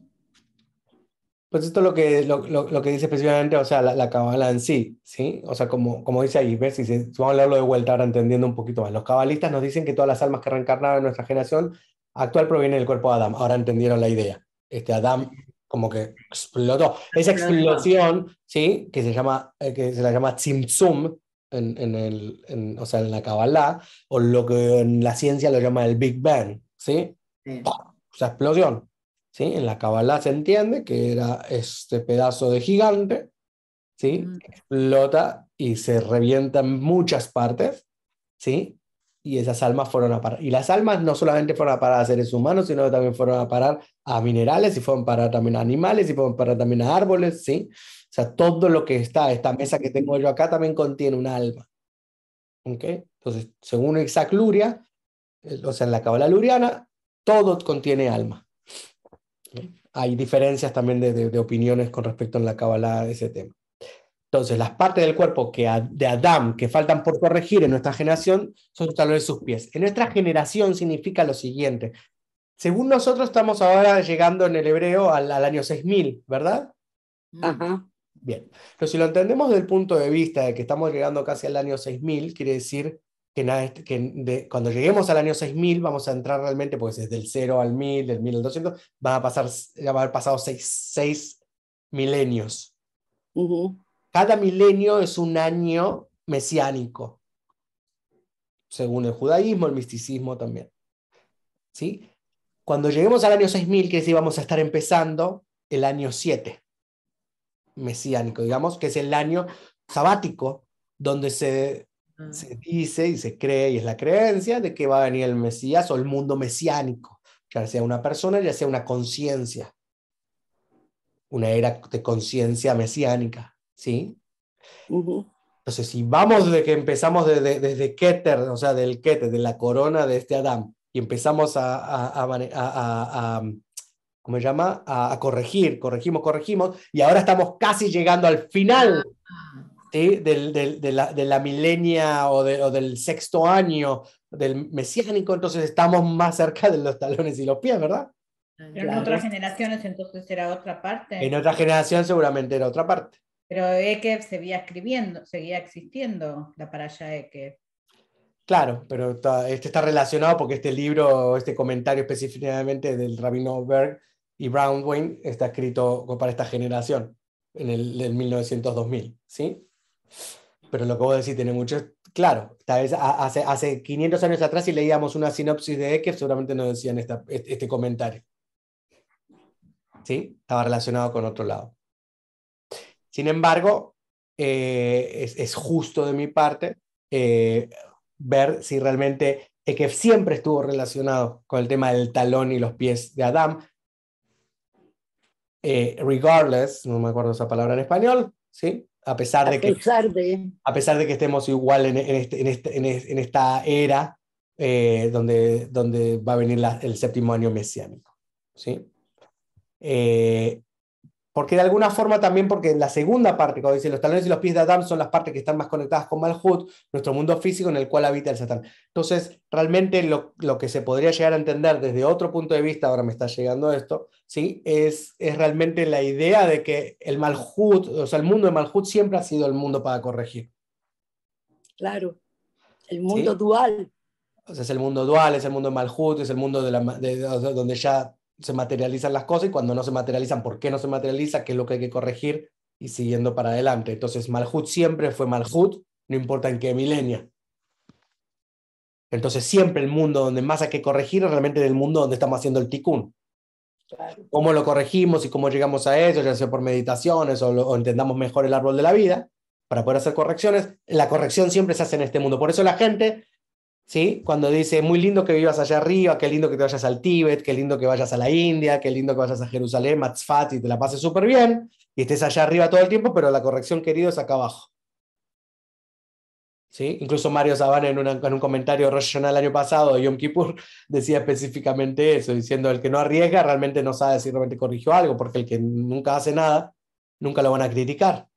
Pues esto es lo que dice específicamente, o sea, la Kabbalah en sí, ¿sí? O sea, como dice ahí, ¿ves? Si vamos a leerlo de vuelta ahora entendiendo un poquito más. Los cabalistas nos dicen que todas las almas que reencarnaron en nuestra generación actual provienen del cuerpo de Adán. Ahora entendieron la idea. Este Adán como que explotó. Esa Explotó. explosión, ¿sí? Que se la llama Tzimtzum, o sea, en la Kabbalah, o lo que en la ciencia lo llama el Big Bang, ¿sí? Sí. O sea, explosión, ¿sí? En la Kabbalah se entiende que era este pedazo de gigante, ¿sí? Mm. Explota y se revienta en muchas partes, ¿sí? Y esas almas fueron a parar. Y las almas no solamente fueron a parar a seres humanos, sino que también fueron a parar a minerales, y fueron a parar también a animales, y fueron a parar también a árboles, ¿sí? O sea, todo lo que está, esta mesa que tengo yo acá también contiene un alma, ¿ok? Entonces, según Isaac Luria, o sea, en la Cábala luriana, todo contiene alma. Hay diferencias también de opiniones con respecto a la Cábala de ese tema. Entonces, las partes del cuerpo de Adán que faltan por corregir en nuestra generación son los talones de sus pies. En nuestra generación significa lo siguiente. Según nosotros estamos ahora llegando en el hebreo al año 6000, ¿verdad? Ajá. Bien. Pero si lo entendemos desde el punto de vista de que estamos llegando casi al año 6000, quiere decir cuando lleguemos al año 6000 vamos a entrar realmente, pues desde el 0 al 1000, del 1000 al 200, ya va a haber pasado 6 milenios. Ujú. Cada milenio es un año mesiánico, según el judaísmo, el misticismo también. ¿Sí? Cuando lleguemos al año 6000, que decir, vamos a estar empezando el año 7 mesiánico, digamos, que es el año sabático, donde se dice y se cree, y es la creencia, de que va a venir el Mesías o el mundo mesiánico, ya sea una persona, ya sea una conciencia, una era de conciencia mesiánica, ¿sí? Ujú. Entonces, si vamos desde que empezamos desde Keter, o sea, del Keter, de la corona de este Adán, y empezamos ¿cómo se llama? A corregir, corregimos, y ahora estamos casi llegando al final, ¿sí? de la milenia o del sexto año del mesiánico, entonces estamos más cerca de los talones y los pies, ¿verdad? Pero Claro. en otras generaciones entonces era otra parte. En otra generación seguramente era otra parte. Pero Ekev seguía escribiendo, seguía existiendo la parasha Ekev. Claro, pero este está relacionado porque este libro, este comentario específicamente del rabino Berg y Brownwayne está escrito para esta generación, en el 1900-2000, ¿sí? Pero lo que vos decís tiene mucho, claro, tal vez hace 500 años atrás si leíamos una sinopsis de Ekev seguramente nos decían este comentario, ¿sí? Estaba relacionado con otro lado. Sin embargo, es justo de mi parte ver si realmente Ekev siempre estuvo relacionado con el tema del talón y los pies de Adán, regardless, no me acuerdo esa palabra en español, ¿sí? A pesar de que estemos igual en esta era donde va a venir el séptimo año mesiánico, ¿sí? Porque de alguna forma también, porque la segunda parte, cuando dice los talones y los pies de Adán son las partes que están más conectadas con Malhut, nuestro mundo físico en el cual habita el Satán. Entonces, realmente lo que se podría llegar a entender desde otro punto de vista, ahora me está llegando esto, ¿sí? es realmente la idea de que el Malhut, o sea, el mundo de Malhut siempre ha sido el mundo para corregir. Claro, el mundo ¿Sí? dual. O sea, es el mundo dual, es el mundo de Malhut, es el mundo donde ya se materializan las cosas, y cuando no se materializan, ¿por qué no se materializa? ¿Qué es lo que hay que corregir? Y siguiendo para adelante. Entonces, Malhut siempre fue Malhut, no importa en qué milenio. Entonces, siempre el mundo donde más hay que corregir es realmente el mundo donde estamos haciendo el tikkun. Claro. Cómo lo corregimos y cómo llegamos a eso, ya sea por meditaciones o entendamos mejor el árbol de la vida, para poder hacer correcciones. La corrección siempre se hace en este mundo. Por eso la gente, ¿sí? Cuando dice, muy lindo que vivas allá arriba, qué lindo que te vayas al Tíbet, qué lindo que vayas a la India, qué lindo que vayas a Jerusalén, Matzfat, y te la pases súper bien, y estés allá arriba todo el tiempo, pero la corrección, querido, es acá abajo. ¿Sí? Incluso Mario Sabana en un comentario de Rosh Hashanah el año pasado de Yom Kippur decía específicamente eso, diciendo el que no arriesga realmente no sabe si realmente corrigió algo, porque el que nunca hace nada, nunca lo van a criticar,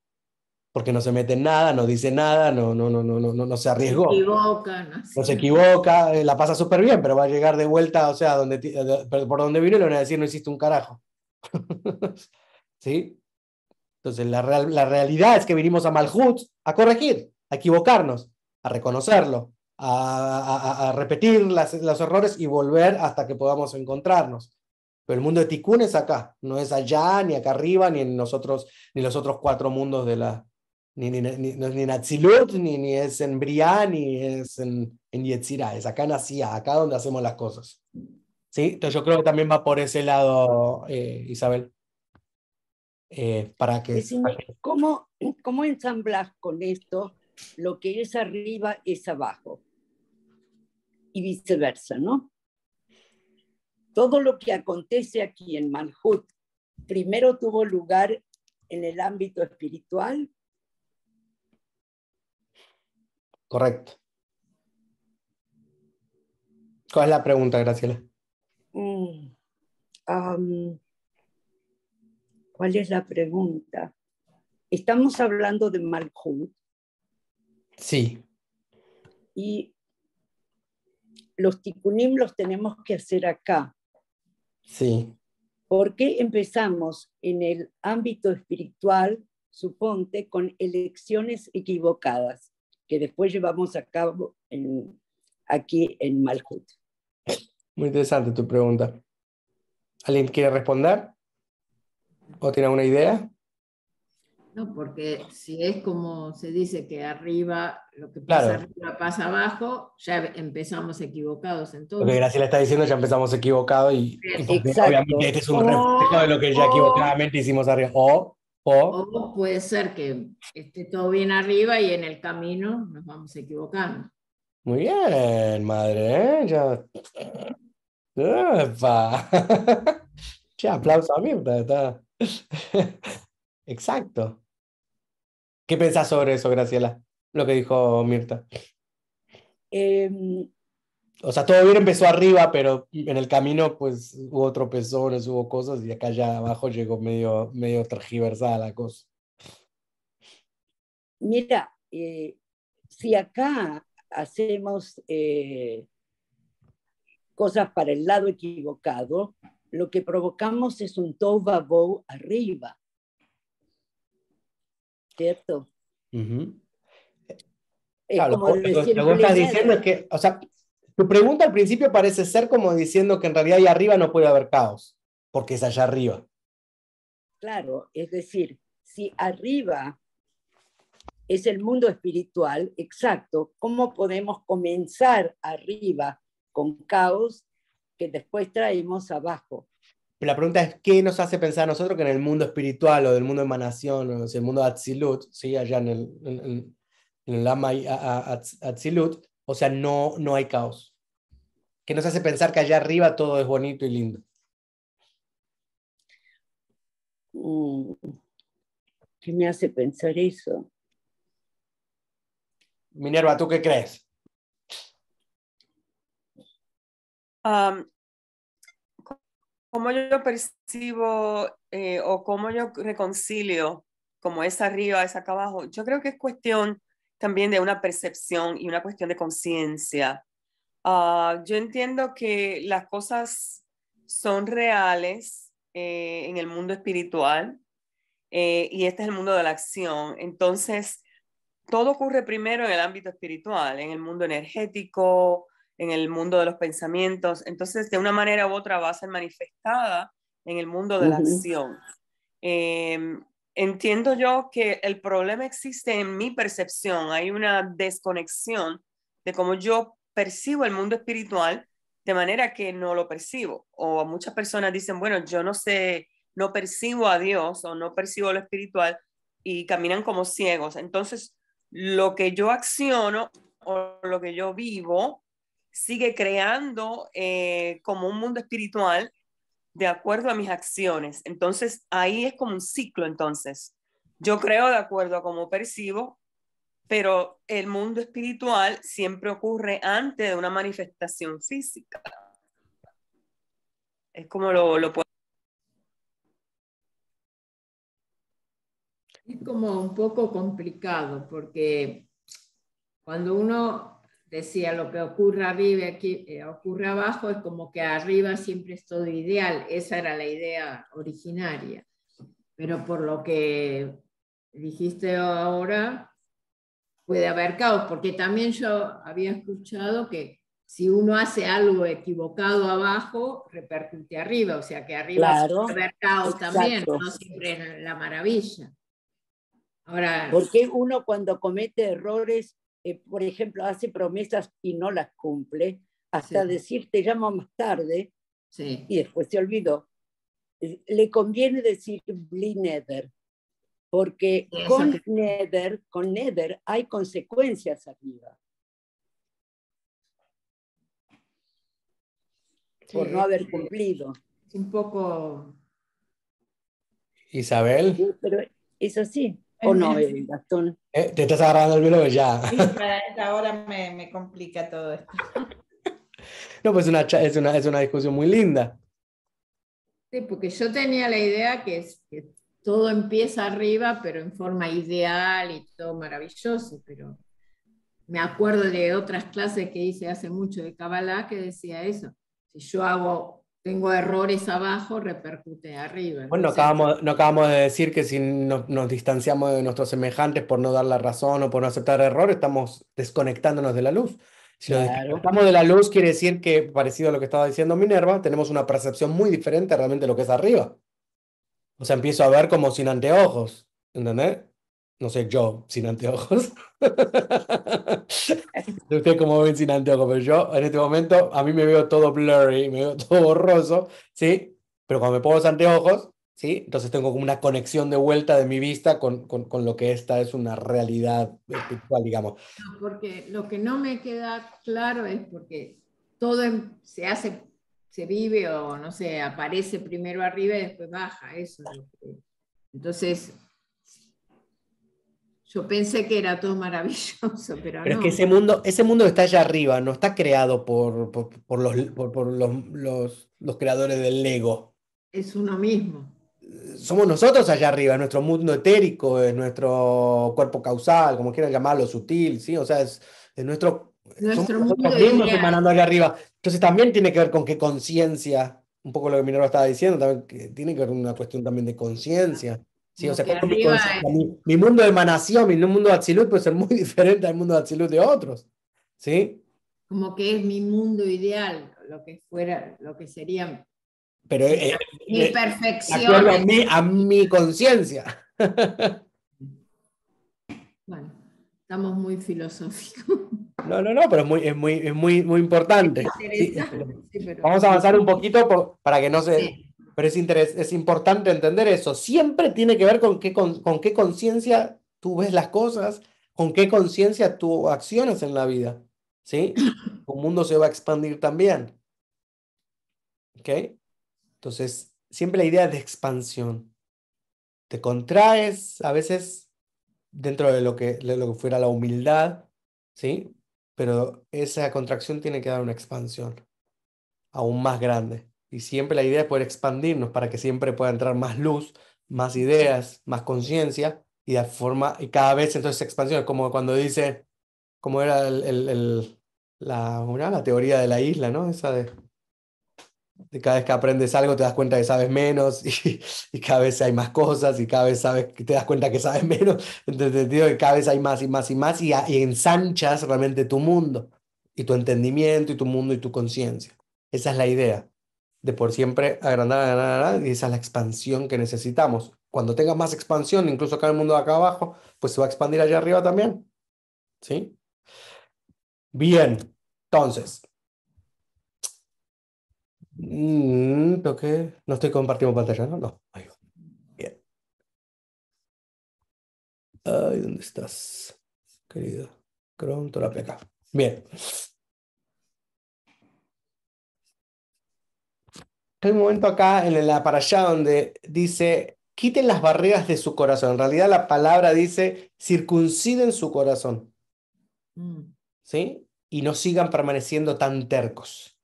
porque no se mete en nada, no dice nada, no se arriesgó. Se equivoca, No se equivoca, la pasa súper bien, pero va a llegar de vuelta, o sea, por donde vino, le van a decir no hiciste un carajo. ¿Sí? Entonces, la realidad es que vinimos a Malhut a corregir, a equivocarnos, a reconocerlo, a repetir los errores y volver hasta que podamos encontrarnos. Pero el mundo de Tikkun es acá, no es allá, ni acá arriba, ni en nosotros, ni los otros 4 mundos de la. No es ni en Atzilut, ni es en Briah, ni es en Yetzirah. Es acá en Asia, acá donde hacemos las cosas. ¿Sí? Entonces yo creo que también va por ese lado, Isabel. Para que. Decime, ¿cómo ensamblas con esto lo que es arriba es abajo? Y viceversa, ¿no? Todo lo que acontece aquí en Malhut, primero tuvo lugar en el ámbito espiritual. Correcto. ¿Cuál es la pregunta, Graciela? ¿Cuál es la pregunta? Estamos hablando de Malhut. Sí. Y los tikkunim los tenemos que hacer acá. Sí. ¿Por qué empezamos en el ámbito espiritual, suponte, con elecciones equivocadas, que después llevamos a cabo aquí en Malhut? Muy interesante tu pregunta. ¿Alguien quiere responder? ¿O tiene alguna idea? No, porque si es como se dice que arriba, lo que Claro. pasa arriba pasa abajo, ya empezamos equivocados Lo que entonces. Graciela está diciendo, ya empezamos equivocado y Exacto. obviamente este es un reflejo de lo que ya equivocadamente hicimos arriba. O puede ser que esté todo bien arriba y en el camino nos vamos equivocando. Muy bien, madre, ¿eh? Ya. ¡Epa! Che, aplauso a Mirta, está. Exacto. ¿Qué pensás sobre eso, Graciela? Lo que dijo Mirta. O sea, todo bien empezó arriba, pero en el camino pues hubo tropezones, hubo cosas y acá ya abajo llegó medio tergiversada la cosa. Mira, si acá hacemos cosas para el lado equivocado, lo que provocamos es un tohu vabohu arriba. ¿Cierto? Es Claro, como decir, lo que estás diciendo es que, o sea, tu pregunta al principio parece ser como diciendo que en realidad ahí arriba no puede haber caos, porque es allá arriba. Claro, es decir, si arriba es el mundo espiritual, exacto, ¿cómo podemos comenzar arriba con caos que después traemos abajo? Pero la pregunta es, ¿qué nos hace pensar a nosotros que en el mundo espiritual o del mundo de emanación, o sea, el mundo de Atzilut, ¿sí? Allá en el Lama Atzilut, o sea, no hay caos? ¿Qué nos hace pensar que allá arriba todo es bonito y lindo? ¿Qué me hace pensar eso? Minerva, ¿tú qué crees? ¿Cómo yo percibo o cómo yo reconcilio como es arriba, es acá abajo? Yo creo que es cuestión también de una percepción y una cuestión de conciencia. Yo entiendo que las cosas son reales en el mundo espiritual y este es el mundo de la acción. Entonces, todo ocurre primero en el ámbito espiritual, en el mundo energético, en el mundo de los pensamientos. Entonces, de una manera u otra va a ser manifestada en el mundo de la acción. Entiendo yo que el problema existe en mi percepción. Hay una desconexión de cómo yo percibo el mundo espiritual de manera que no lo percibo. O muchas personas dicen, bueno, yo no sé, no percibo a Dios o no percibo lo espiritual y caminan como ciegos. Entonces, lo que yo acciono o lo que yo vivo sigue creando como un mundo espiritual de acuerdo a mis acciones. Entonces, ahí es como un ciclo. Entonces, yo creo de acuerdo a cómo percibo, pero el mundo espiritual siempre ocurre antes de una manifestación física. Es como lo puedo. Es como un poco complicado porque cuando uno decía lo que ocurre arriba aquí ocurre abajo, es como que arriba siempre es todo ideal. Esa era la idea originaria. Pero por lo que dijiste ahora, puede haber caos, porque también yo había escuchado que si uno hace algo equivocado abajo, repercute arriba, o sea que arriba Claro, puede haber caos también, exacto. no siempre es la maravilla. Ahora, Porque uno cuando comete errores, por ejemplo, hace promesas y no las cumple, hasta sí, decir te llamo más tarde sí, y después se olvidó, le conviene decir bli neder, porque eso que con neder hay consecuencias arriba sí, por no haber cumplido. es un poco... Isabel, Pero es así, ¿o no, Gastón? te estás agarrando el velo ya. Ahora me complica todo esto. No, pues es una discusión muy linda. Sí, porque yo tenía la idea que todo empieza arriba, pero en forma ideal y todo maravilloso, pero me acuerdo de otras clases que hice hace mucho de Kabbalah que decía eso. Si yo tengo errores abajo, repercute arriba. Bueno, Entonces, no acabamos de decir que si nos distanciamos de nuestros semejantes por no dar la razón o por no aceptar error, estamos desconectándonos de la luz. Si nos Claro. desconectamos de la luz, quiere decir que, parecido a lo que estaba diciendo Minerva, tenemos una percepción muy diferente realmente de lo que es arriba. O sea, empiezo a ver como sin anteojos, ¿entendés? No sé, yo sin anteojos. Usted como ven sin anteojos, pero yo en este momento a mí me veo todo blurry, me veo todo borroso, ¿sí? Pero cuando me pongo los anteojos, ¿sí? Entonces tengo como una conexión de vuelta de mi vista con lo que esta es una realidad espiritual, digamos. no, porque lo que no me queda claro es porque todo se hace, se vive o no sé, aparece primero arriba y después baja, eso es lo que... Entonces, yo pensé que era todo maravilloso, pero Pero es que no, ese mundo que está allá arriba no está creado por los creadores del Lego. es uno mismo. Somos nosotros allá arriba, es nuestro mundo etérico, es nuestro cuerpo causal, como quieran llamarlo, sutil, ¿sí? O sea, es somos Nuestro nosotros mundo mismos ideal. emanando allá arriba. Entonces también tiene que ver con qué conciencia, un poco lo que Minerva estaba diciendo, también que tiene que ver con una cuestión también de conciencia, ¿sí? O Como sea, que como mi arriba conciencia, mi mundo de emanación, mi mundo de Atzilut puede ser muy diferente al mundo de Atzilut de otros, ¿sí? como que es mi mundo ideal, lo que fuera, lo que sería Pero mi de acuerdo perfección. a mi conciencia. Bueno, estamos muy filosóficos. No, pero muy importante. Sí, Interesante, sí, pero vamos a avanzar un poquito para que no se... sí, Pero es importante entender eso. Siempre tiene que ver con qué conciencia tú ves las cosas, con qué conciencia tú accionas en la vida. ¿Sí? Tu mundo se va a expandir también. ¿Ok? Entonces, siempre la idea de expansión. Te contraes a veces dentro de lo que fuera la humildad, ¿sí? Pero esa contracción tiene que dar una expansión aún más grande. Y siempre la idea es poder expandirnos para que siempre pueda entrar más luz, más ideas, más conciencia, y cada vez entonces expansión, es como cuando dice, como era la teoría de la isla, ¿no? Esa de cada vez que aprendes algo te das cuenta que sabes menos y cada vez hay más cosas y cada vez sabes que te das cuenta que sabes menos. Entonces, digo que cada vez hay más y más y más y ensanchas realmente tu mundo y tu entendimiento y tu mundo y tu conciencia. Esa es la idea de por siempre agrandar, agrandar, agrandar, y esa es la expansión que necesitamos. Cuando tengas más expansión, incluso acá en el mundo de acá abajo, pues se va a expandir allá arriba también. ¿Sí? Bien, entonces. Creo que no estoy compartiendo pantalla, ¿no? No. Ahí va. Bien. Ay, ¿dónde estás, querido? Chrome, terapia acá. Bien. Hay un momento acá en la para allá donde dice, quiten las barreras de su corazón. En realidad la palabra dice, circunciden su corazón, mm, ¿sí? Y no sigan permaneciendo tan tercos.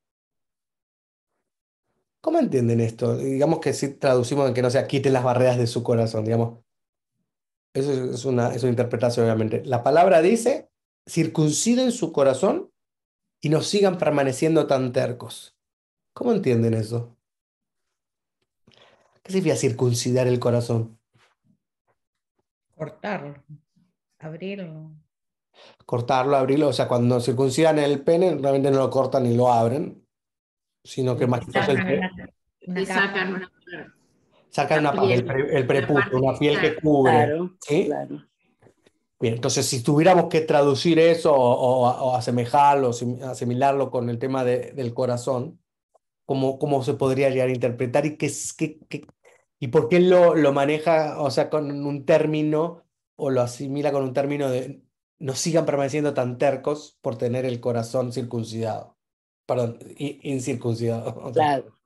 ¿Cómo entienden esto? Digamos que si traducimos en que no sea, quiten las barreras de su corazón, digamos. Eso es una interpretación, obviamente. La palabra dice, circunciden su corazón y no sigan permaneciendo tan tercos. ¿Cómo entienden eso? ¿Qué significa circuncidar el corazón? Cortarlo, abrirlo. Cortarlo, abrirlo, o sea, cuando circuncidan el pene, realmente no lo cortan ni lo abren, sino que más Y quizás el sacan una Y capa. sacan sacan la una parte, piel, el la prepucio, parte una piel que externa. cubre, Claro, ¿sí? claro. Bien, entonces si tuviéramos que traducir eso o asemejarlo, asimilarlo con el tema del corazón, ¿cómo se podría llegar a interpretar y y por qué lo maneja, o sea, con un término o lo asimila con un término de no sigan permaneciendo tan tercos por tener el corazón circuncidado? Perdón, incircuncidado. O sea, Claro.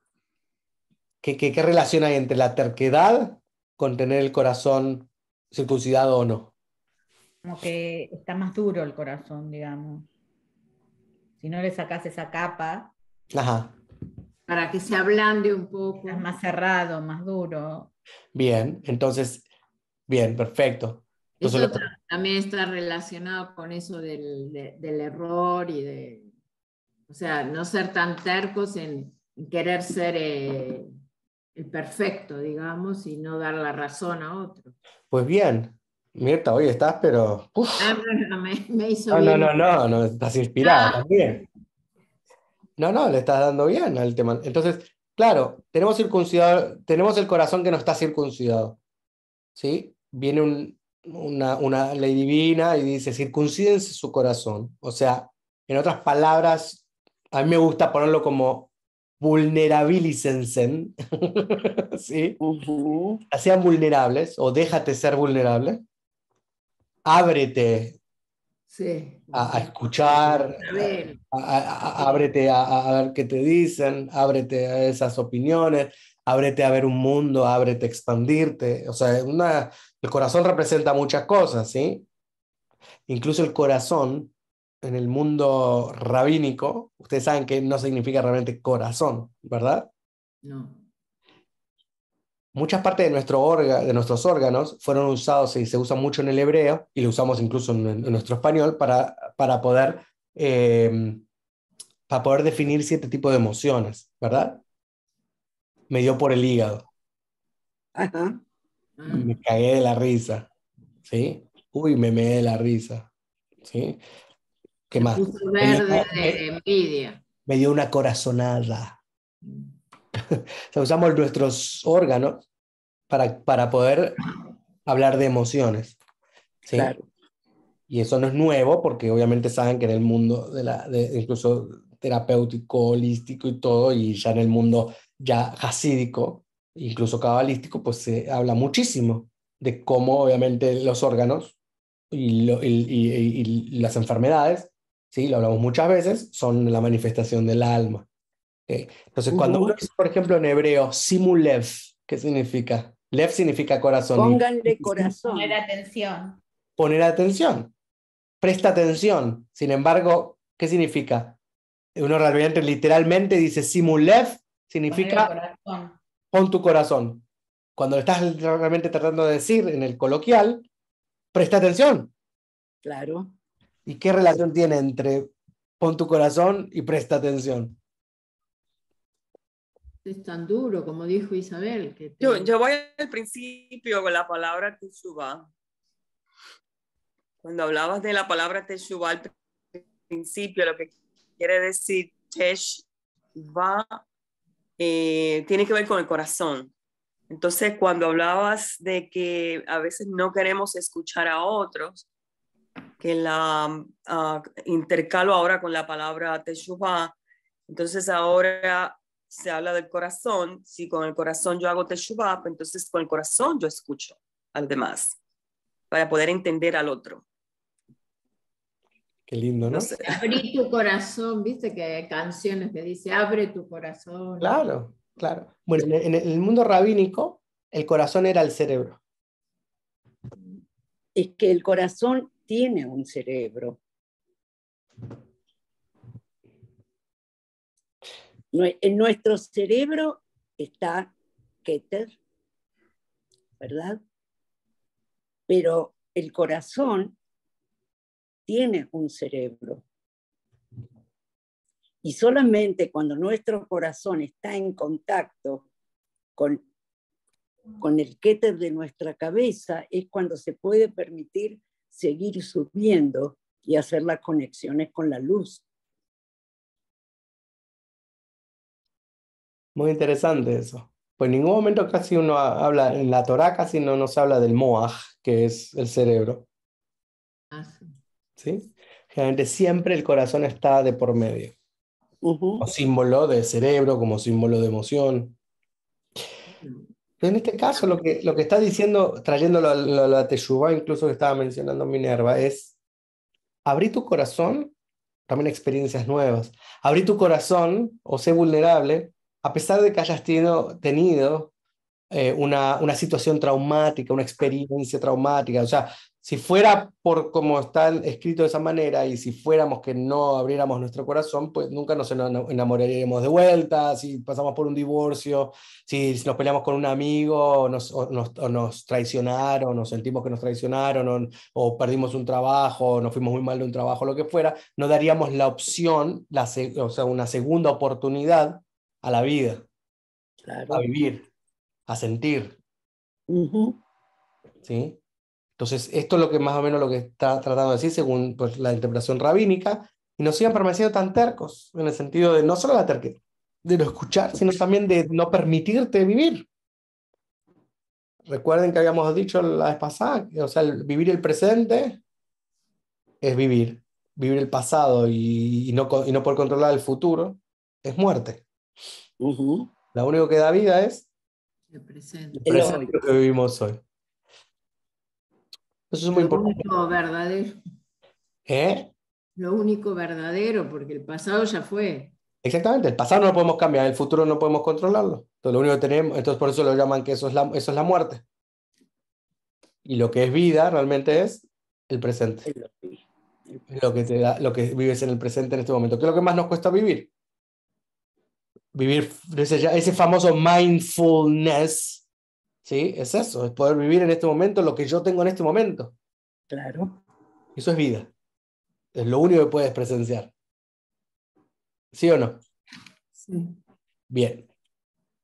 ¿qué relación hay entre la terquedad con tener el corazón circuncidado o no? Como que está más duro el corazón, digamos. Si no le sacas esa capa, Ajá, Para que se ablande un es poco. más cerrado, más duro. bien, entonces, bien, perfecto. Entonces, Eso también está relacionado con eso del error y o sea, no ser tan tercos en querer ser el perfecto, digamos, y no dar la razón a otro. pues bien, Mirta, hoy estás, pero... uf. Bueno, me hizo No, no, bien. no, no, no, estás inspirada también. No, no, le estás dando bien al tema. Entonces, claro, tenemos circuncidado, tenemos el corazón que no está circuncidado, ¿sí? Viene una ley divina y dice, circuncídense su corazón. O sea, en otras palabras, a mí me gusta ponerlo como vulnerabilícense, ¿sí? Ujú. Sean vulnerables o déjate ser vulnerable, ábrete Sí, a escuchar, Isabel. ábrete a ver qué te dicen, ábrete a esas opiniones, ábrete a ver un mundo, ábrete a expandirte. O sea, el corazón representa muchas cosas, ¿sí? Incluso el corazón en el mundo rabínico, ustedes saben que no significa realmente corazón, ¿verdad? No. Muchas partes de nuestros órganos fueron usados y se usan mucho en el hebreo, y lo usamos incluso en nuestro español eh, para poder definir cierto tipo de emociones, ¿verdad? Me dio por el hígado, Ajá. Ah, me cagué de la risa, ¿sí? Uy, me meé de la risa, ¿sí? ¿Qué se más? puso Me dio, verde de envidia. me dio una corazonada. O sea, usamos nuestros órganos para poder hablar de emociones, ¿sí? Claro. Y eso no es nuevo porque obviamente saben que en el mundo incluso terapéutico, holístico y todo, y ya en el mundo ya jasídico, incluso cabalístico, pues se habla muchísimo de cómo obviamente los órganos y las enfermedades, ¿sí? Lo hablamos muchas veces, son la manifestación del alma. ¿Ok? Entonces, cuando uno Ujú. dice, por ejemplo, en hebreo, Simulev, ¿qué significa? Lev significa corazón y Pónganle Poner corazón. atención. poner atención. Presta atención. Sin embargo, ¿qué significa? Uno realmente literalmente dice Simulev, Poner el significa corazón. pon tu corazón. Cuando lo estás realmente tratando de decir en el coloquial, presta atención. Claro. ¿Y qué relación tiene entre pon tu corazón y presta atención? Es tan duro, como dijo Isabel, que Yo voy al principio con la palabra Teshuvah. Cuando hablabas de la palabra Teshuvah al principio, lo que quiere decir Teshuvah tiene que ver con el corazón. Entonces, cuando hablabas de que a veces no queremos escuchar a otros, que la intercalo ahora con la palabra Teshuvah, entonces ahora se habla del corazón. Si con el corazón yo hago Teshuvah, pues entonces con el corazón yo escucho al demás para poder entender al otro. Qué lindo, ¿no? Entonces, abrí tu corazón, viste que hay canciones que dice abre tu corazón. Claro, claro. Bueno, en el mundo rabínico, el corazón era el cerebro. Es que el corazón tiene un cerebro. En nuestro cerebro está Keter, ¿verdad? Pero el corazón tiene un cerebro. Y solamente cuando nuestro corazón está en contacto con el Keter de nuestra cabeza es cuando se puede permitir seguir subiendo y hacer las conexiones con la luz. Muy interesante eso. Pues en ningún momento casi uno habla, en la Torá casi no se habla del moaj, que es el cerebro, Ah, sí. ¿sí? Generalmente siempre el corazón está de por medio, como símbolo de cerebro, como símbolo de emoción. Pero en este caso lo que está diciendo, trayéndolo a la Teshuvá, incluso que estaba mencionando Minerva, es abrir tu corazón también a experiencias nuevas. Abrir tu corazón o ser vulnerable, a pesar de que hayas tenido una situación traumática, una experiencia traumática. O sea, si fuera por como está escrito de esa manera y si fuéramos que no abriéramos nuestro corazón, pues nunca nos enamoraríamos de vuelta, si pasamos por un divorcio, si nos peleamos con un amigo o nos traicionaron, o sentimos que nos traicionaron, o perdimos un trabajo, o nos fuimos muy mal de un trabajo, lo que fuera, no daríamos la opción, o sea, una segunda oportunidad a la vida, a Claro. vivir, a sentir. Ujú. ¿Sí? Entonces, esto es lo que más o menos lo que está tratando de decir según pues, la interpretación rabínica, y nos sigan permaneciendo tan tercos, en el sentido de no solo la terquedad, de no escuchar, sino también de no permitirte vivir. Recuerden que habíamos dicho la vez pasada, o sea, vivir el presente es vivir. Vivir el pasado y no poder controlar el futuro es muerte. Ujú. Lo único que da vida es El presente. el El presente hoy. que vivimos hoy. Eso es muy Lo importante. único verdadero. ¿Eh? Lo único verdadero, porque el pasado ya fue. Exactamente, el pasado no lo podemos cambiar, el futuro no podemos controlarlo. Entonces, lo único que tenemos, entonces por eso lo llaman que eso es la muerte. Y lo que es vida realmente es el presente. El hoy. Es lo que te da, lo que vives en el presente en este momento. ¿Qué es lo que más nos cuesta vivir? Vivir ese famoso mindfulness, ¿sí? Es eso, es poder vivir en este momento lo que yo tengo en este momento. Claro. Eso es vida. Es lo único que puedes presenciar. ¿Sí o no? Sí. Bien.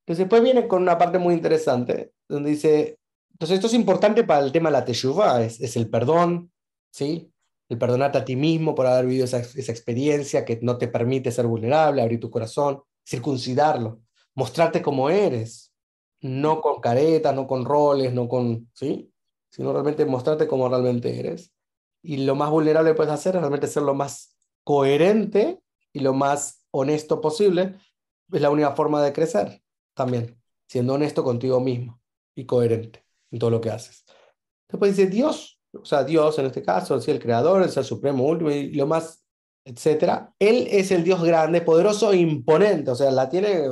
Entonces después viene con una parte muy interesante, donde dice, entonces esto es importante para el tema de la teshuvá, es el perdón, ¿sí? El perdonarte a ti mismo por haber vivido esa experiencia que no te permite ser vulnerable, abrir tu corazón, circuncidarlo, mostrarte como eres, no con caretas, no con roles, no con, ¿sí? Sino realmente mostrarte como realmente eres. Y lo más vulnerable que puedes hacer es realmente ser lo más coherente y lo más honesto posible. Es la única forma de crecer también, siendo honesto contigo mismo y coherente en todo lo que haces. Después dice Dios, o sea, Dios en este caso, ¿sí? El creador, el ser supremo, último y lo más, etcétera. Él es el Dios grande, poderoso e imponente, o sea, la tiene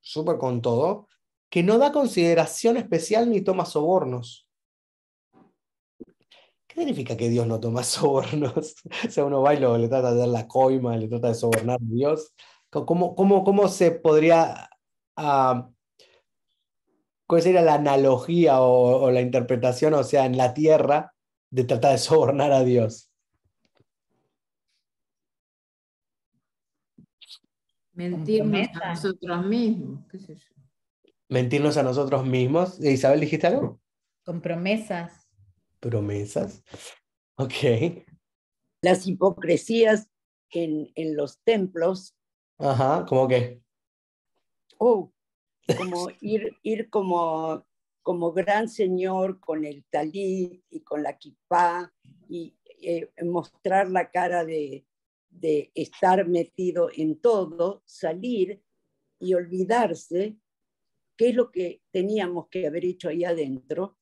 súper con todo, que no da consideración especial ni toma sobornos. ¿Qué significa que Dios no toma sobornos? O sea, uno va y le trata de dar la coima, le trata de sobornar a Dios. ¿Cómo se podría... ¿cuál sería la analogía o la interpretación, o sea, en la tierra, de tratar de sobornar a Dios? Mentirnos a Promesa. nosotros mismos, qué sé yo. Mentirnos a nosotros mismos. Isabel, ¿dijiste algo? Con promesas. Promesas. Ok. Las hipocresías en los templos, Ajá, ¿cómo que? como ir como gran señor con el talit y con la kipá y mostrar la cara de estar metido en todo, salir y olvidarse qué es lo que teníamos que haber hecho ahí adentro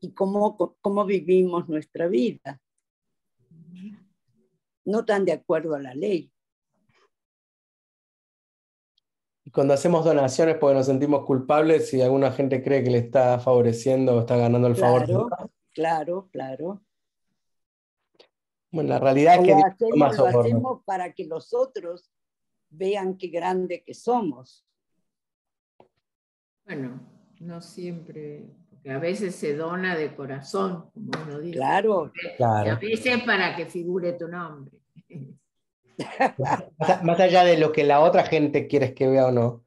y cómo vivimos nuestra vida. No tan de acuerdo a la ley. Y cuando hacemos donaciones porque nos sentimos culpables, si alguna gente cree que le está favoreciendo o está ganando el favor de Dios. Claro. Bueno, la realidad O es que Dios toma lo soborno. hacemos para que los otros vean qué grande que somos. Bueno, no siempre, porque a veces se dona de corazón, como uno dice. Claro, Y a Claro. veces para que figure tu nombre. Más allá de lo que la otra gente quiere que vea o no,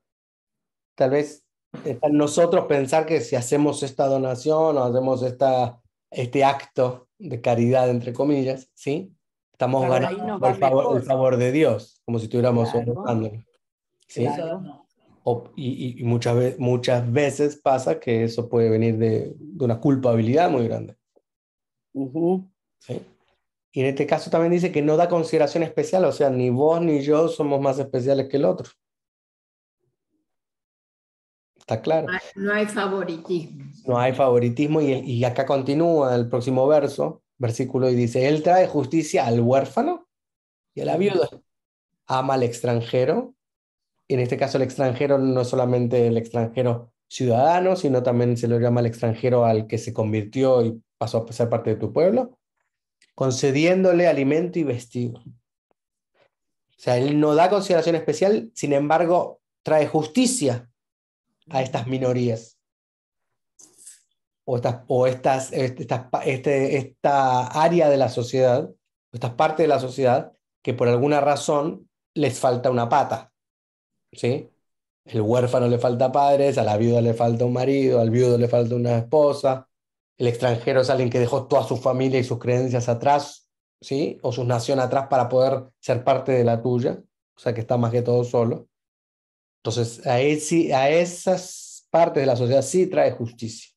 tal vez está en nosotros pensar que si hacemos esta donación o hacemos este acto de caridad, entre comillas, ¿sí? Estamos Por ahí ganando nos va el mejor. favor de Dios, como si estuviéramos Claro. sobornándolo, ¿sí? Claro. Y muchas veces pasa que eso puede venir de una culpabilidad muy grande, Ujú. ¿sí? Y en este caso también dice que no da consideración especial, o sea, ni vos ni yo somos más especiales que el otro. Está claro. No hay favoritismo. No hay favoritismo y acá continúa el próximo versículo, y dice, Él trae justicia al huérfano y a la viuda. Ama al extranjero. En este caso el extranjero no es solamente el extranjero ciudadano, sino también se lo llama el extranjero al que se convirtió y pasó a ser parte de tu pueblo, concediéndole alimento y vestido. O sea, Él no da consideración especial, sin embargo, trae justicia a estas minorías. Esta área de la sociedad, estas partes de la sociedad, que por alguna razón les falta una pata, ¿sí? El huérfano le falta padres, a la viuda le falta un marido, al viudo le falta una esposa, el extranjero es alguien que dejó toda su familia y sus creencias atrás, ¿sí? O su nación atrás para poder ser parte de la tuya, o sea que está más que todo solo. Entonces, a esas partes de la sociedad sí trae justicia.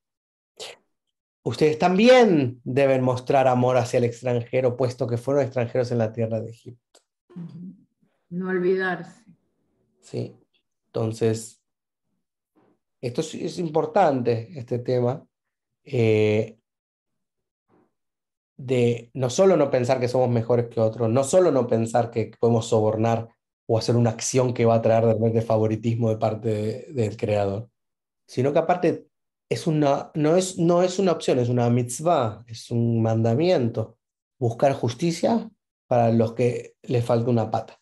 Ustedes también deben mostrar amor hacia el extranjero, puesto que fueron extranjeros en la tierra de Egipto. No olvidarse. ¿Sí? Entonces, esto es importante, este tema, de no solo no pensar que somos mejores que otros, no solo no pensar que podemos sobornar o hacer una acción que va a traer de repente favoritismo de parte del creador, sino que aparte no es una opción, es una mitzvah, es un mandamiento, buscar justicia para los que les falta una pata,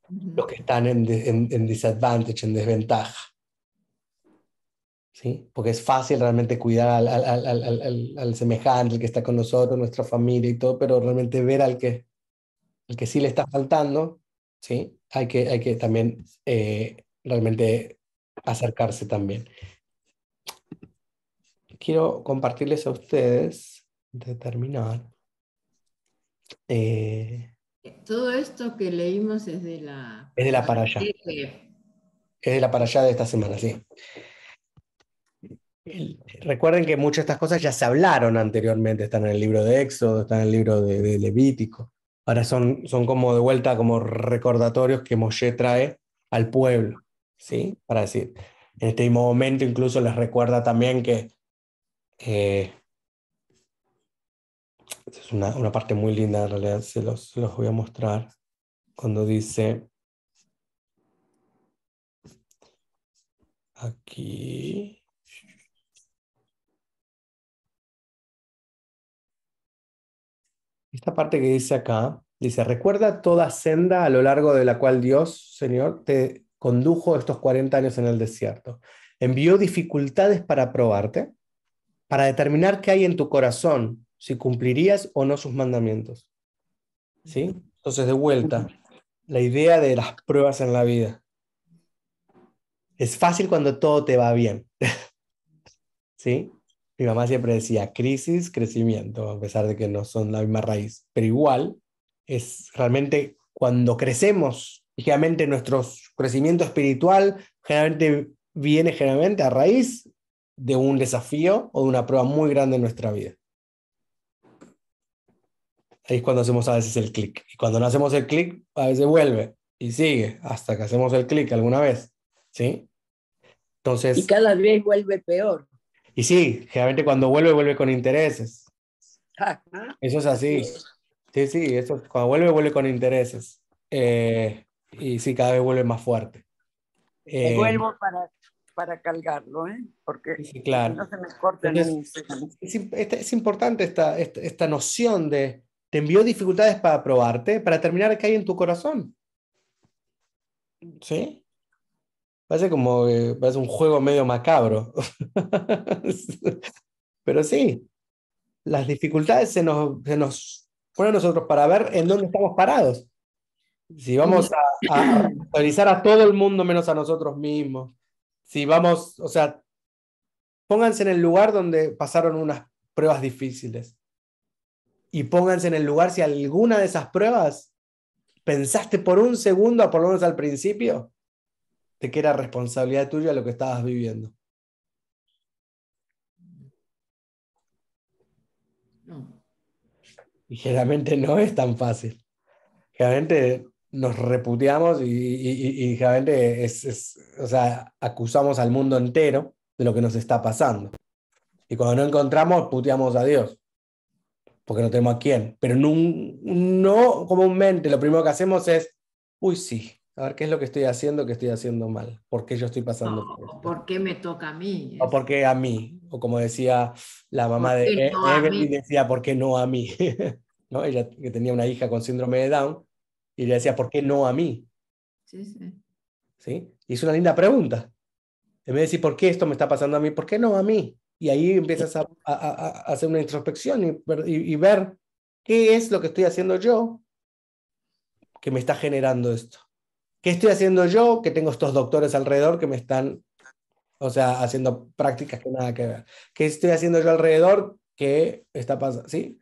los que están en disadvantage, en desventaja, ¿sí? Porque es fácil realmente cuidar al semejante, el que está con nosotros, nuestra familia y todo, pero realmente ver al que sí le está faltando, ¿sí? Hay que también realmente acercarse también. Quiero compartirles a ustedes, de terminar. Todo esto que leímos es de la... Es de la para allá. Es de la para allá de esta semana, sí. Recuerden que muchas de estas cosas ya se hablaron anteriormente, están en el libro de Éxodo, están en el libro de Levítico. Ahora son como de vuelta, como recordatorios que Moshe trae al pueblo, ¿sí? Para decir, en este mismo momento incluso les recuerda también que es una parte muy linda, en realidad se los voy a mostrar, cuando dice aquí... Esta parte que dice acá, dice, recuerda toda senda a lo largo de la cual Dios, Señor, te condujo estos 40 años en el desierto. Envió dificultades para probarte, para determinar qué hay en tu corazón, si cumplirías o no sus mandamientos. ¿Sí? Entonces, de vuelta, la idea de las pruebas en la vida. Es fácil cuando todo te va bien. ¿Sí? Mi mamá siempre decía crisis, crecimiento, a pesar de que no son la misma raíz, pero igual es realmente cuando crecemos, y generalmente nuestro crecimiento espiritual generalmente a raíz de un desafío o de una prueba muy grande en nuestra vida. Ahí es cuando hacemos a veces el clic. Y cuando no hacemos el clic, a veces vuelve y sigue hasta que hacemos el clic alguna vez. ¿Sí? Entonces, y cada vez vuelve peor. y sí, generalmente cuando vuelve, vuelve con intereses. Ajá. Eso es así. Sí, sí, eso, cuando vuelve, vuelve con intereses. Y sí, cada vez vuelve más fuerte. Me vuelvo para cargarlo, porque Sí, si claro. no se me corta en Entonces, un segundo. es importante esta noción de te envió dificultades para probarte, para determinar qué hay en tu corazón. ¿Sí? Parece un juego medio macabro. Pero sí, las dificultades se nos ponen a nosotros para ver en dónde estamos parados. Si vamos a responsabilizar a todo el mundo menos a nosotros mismos. Si vamos, o sea, pónganse en el lugar donde pasaron pruebas difíciles. Y pónganse en el lugar si alguna de esas pruebas pensaste por un segundo, por lo menos al principio, de que era responsabilidad tuya lo que estabas viviendo. No. Y generalmente no es tan fácil. Generalmente nos reputeamos y generalmente o sea, acusamos al mundo entero de lo que nos está pasando. Y cuando no encontramos, puteamos a Dios, porque no tenemos a quién. Pero no comúnmente lo primero que hacemos es, uy, sí, a ver qué es lo que estoy haciendo mal, por qué yo estoy pasando por esto. ¿Por qué me toca a mí? O por qué a mí, o como decía la mamá ¿Por de qué no a Evelyn, mí? decía, ¿por qué no a mí? ¿No? Ella que tenía una hija con síndrome de Down, y ella decía, ¿por qué no a mí? Sí, sí. ¿Sí? Y es una linda pregunta. En vez de decir, ¿por qué esto me está pasando a mí? ¿Por qué no a mí? Y ahí empiezas a hacer una introspección y ver qué es lo que estoy haciendo yo que me está generando esto. ¿Qué estoy haciendo yo que tengo estos doctores alrededor que me están, o sea, haciendo prácticas que nada que ver? ¿Qué estoy haciendo yo alrededor que está pasando? ¿Sí?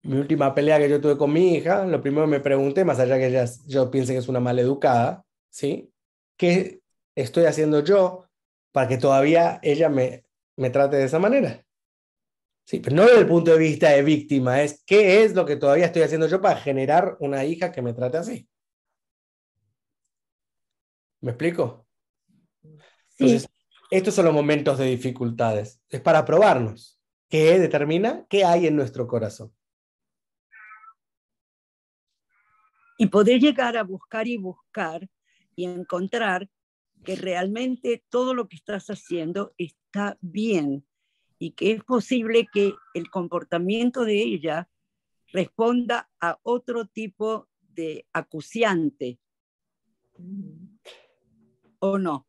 Mi última pelea que yo tuve con mi hija, lo primero que me pregunté, más allá que yo piense que es una maleducada, ¿sí? ¿Qué estoy haciendo yo para que todavía ella me trate de esa manera? Sí, pero no desde el punto de vista de víctima, es qué es lo que todavía estoy haciendo yo para generar una hija que me trate así. ¿Me explico? Entonces, Sí, estos son los momentos de dificultades. Es para probarnos. ¿Qué determina qué hay en nuestro corazón? y poder llegar a buscar y encontrar que realmente todo lo que estás haciendo está bien y que es posible que el comportamiento de ella responda a otro tipo de acuciante, ¿o no?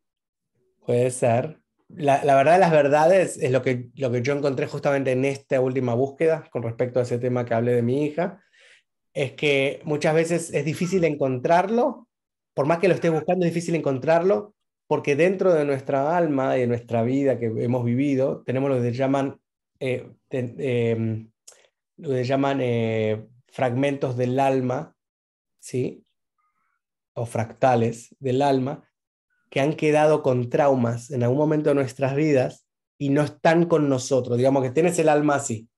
Puede ser. La verdad de las verdades es lo que yo encontré justamente en esta última búsqueda con respecto a ese tema que hablé de mi hija, es que muchas veces es difícil encontrarlo, por más que lo estés buscando, es difícil encontrarlo, porque dentro de nuestra alma y de nuestra vida que hemos vivido, tenemos lo que llaman, lo que llaman fragmentos del alma, ¿sí? O fractales del alma, que han quedado con traumas en algún momento de nuestras vidas y no están con nosotros. Digamos que tienes el alma así.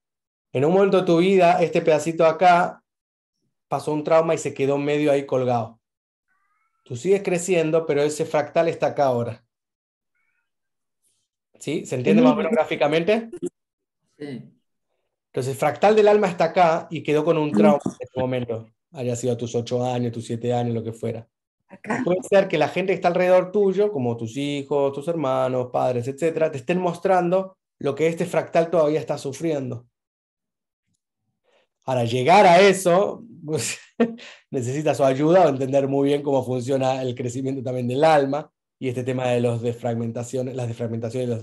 En un momento de tu vida, este pedacito acá pasó un trauma y se quedó medio ahí colgado. Tú sigues creciendo, pero ese fractal está acá ahora. ¿Sí? ¿Se entiende más o menos gráficamente? Sí. Entonces, el fractal del alma está acá y quedó con un trauma en ese momento. Haya sido a tus 8 años, tus 7 años, lo que fuera. Y puede ser que la gente que está alrededor tuyo, como tus hijos, tus hermanos, padres, etcétera, te estén mostrando lo que este fractal todavía está sufriendo. Para llegar a eso, pues, necesita su ayuda o entender muy bien cómo funciona el crecimiento también del alma y este tema de las desfragmentaciones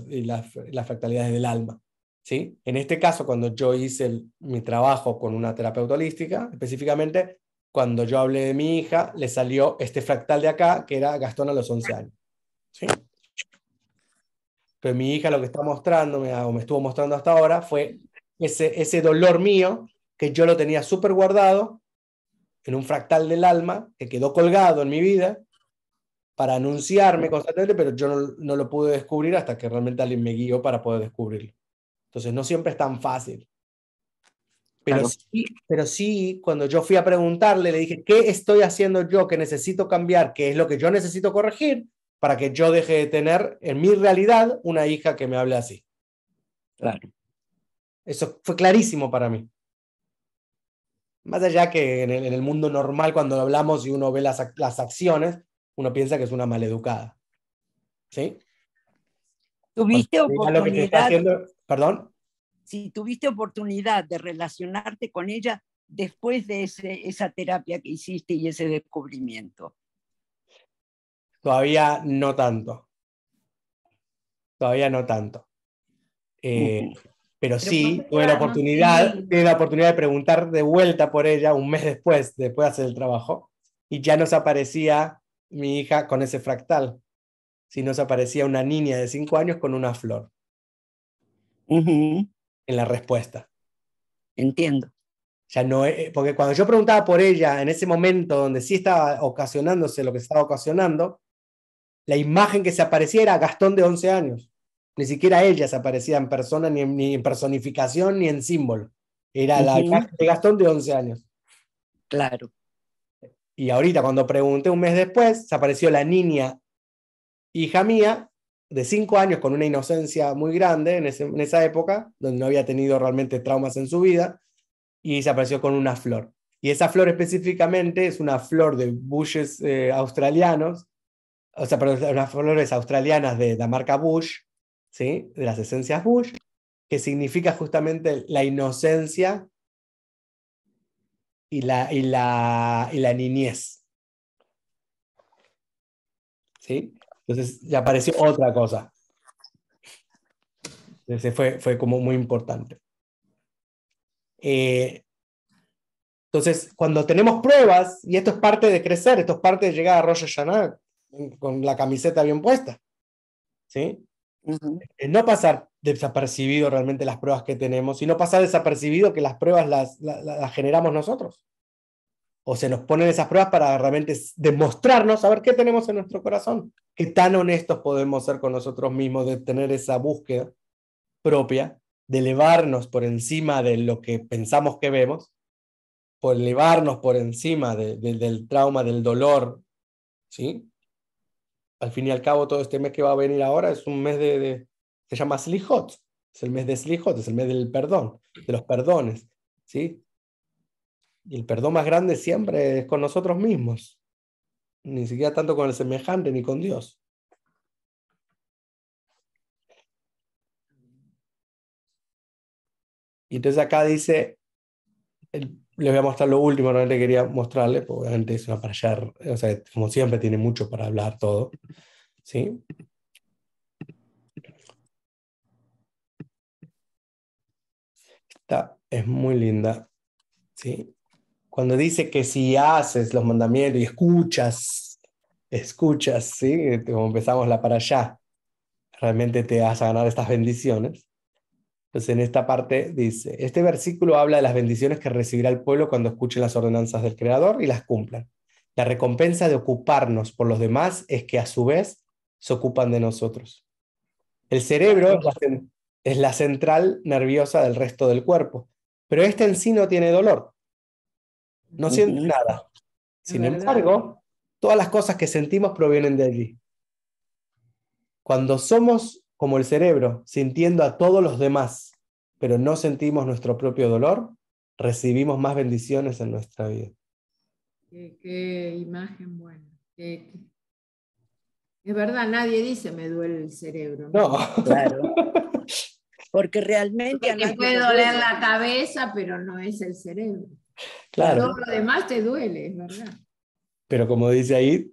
y las fractalidades del alma. ¿Sí? En este caso, cuando yo hice mi trabajo con una terapeuta holística, específicamente, cuando yo hablé de mi hija, le salió este fractal de acá, que era Gastón a los 11 años. ¿Sí? Pero mi hija lo que está mostrándome, o me estuvo mostrando hasta ahora, fue ese dolor mío, que yo lo tenía súper guardado en un fractal del alma, que quedó colgado en mi vida, para anunciarme constantemente, pero yo no lo pude descubrir hasta que realmente alguien me guió para poder descubrirlo. Entonces no siempre es tan fácil. Claro. Pero sí, cuando yo fui a preguntarle, le dije, ¿qué estoy haciendo yo que necesito cambiar? ¿Qué es lo que yo necesito corregir para que yo deje de tener en mi realidad una hija que me hable así? Claro. Eso fue clarísimo para mí. Más allá que en el mundo normal, cuando hablamos y uno ve las acciones, uno piensa que es una maleducada. ¿Sí? ¿Tuviste Lo que se está oportunidad, haciendo, perdón, si tuviste oportunidad de relacionarte con ella después de esa terapia que hiciste y ese descubrimiento? todavía no tanto. Todavía no tanto. Pero Pero sí, ¿por qué no tuve la oportunidad de preguntar de vuelta por ella un mes después de hacer el trabajo, y ya nos aparecía mi hija con ese fractal, si nos aparecía una niña de 5 años con una flor. Uh-huh. en la respuesta. Entiendo. Ya no es, porque cuando yo preguntaba por ella, en ese momento donde sí estaba ocasionándose lo que estaba ocasionando, la imagen que se aparecía era Gastón de 11 años. Ni siquiera ella se aparecía en persona, ni en personificación, ni en símbolo. Era la imagen de Gastón de 11 años. Claro. Y ahorita, cuando pregunté un mes después, se apareció la niña, hija mía, de 5 años, con una inocencia muy grande en esa época, donde no había tenido realmente traumas en su vida, y se apareció con una flor. Y esa flor específicamente es una flor de bushes australianos, o sea, perdón, unas flores australianas de la marca Bush, ¿sí? De las esencias Bush, que significa justamente la inocencia y la niñez. ¿Sí? Entonces ya apareció otra cosa. Entonces fue como muy importante. Entonces, cuando tenemos pruebas, y esto es parte de crecer, esto es parte de llegar a Rosh Hashanah con la camiseta bien puesta, ¿sí? No pasar desapercibido realmente las pruebas que tenemos, sino pasar desapercibido que las pruebas las generamos nosotros. O se nos ponen esas pruebas para realmente demostrarnos, saber qué tenemos en nuestro corazón, qué tan honestos podemos ser con nosotros mismos, de tener esa búsqueda propia, de elevarnos por encima de lo que pensamos que vemos, por elevarnos por encima del trauma, del dolor, ¿sí? Al fin y al cabo, todo este mes que va a venir ahora es un mes se llama Slichot, es el mes de Slichot, es el mes del perdón, de los perdones, ¿sí? Y el perdón más grande siempre es con nosotros mismos, ni siquiera tanto con el semejante ni con Dios. Y entonces acá dice, les voy a mostrar lo último, realmente quería mostrarles, porque obviamente es una para allá, o sea, como siempre tiene mucho para hablar todo, ¿sí? Esta es muy linda, ¿sí? Cuando dice que si haces los mandamientos y escuchas, ¿sí? Como empezamos la para allá, realmente te vas a ganar estas bendiciones. Entonces en esta parte dice, este versículo habla de las bendiciones que recibirá el pueblo cuando escuchen las ordenanzas del Creador y las cumplan. La recompensa de ocuparnos por los demás es que a su vez se ocupan de nosotros. El cerebro es la central nerviosa del resto del cuerpo, pero este en sí no tiene dolor, no siente nada. Sin embargo, todas las cosas que sentimos provienen de allí. Cuando somos como el cerebro, sintiendo a todos los demás, pero no sentimos nuestro propio dolor, recibimos más bendiciones en nuestra vida. Qué imagen buena. Es verdad, nadie dice me duele el cerebro. No. Claro. Porque realmente a Te nadie puede le doler duele. la cabeza, pero no es el cerebro. Claro. Todo lo demás te duele, es verdad. Pero como dice ahí,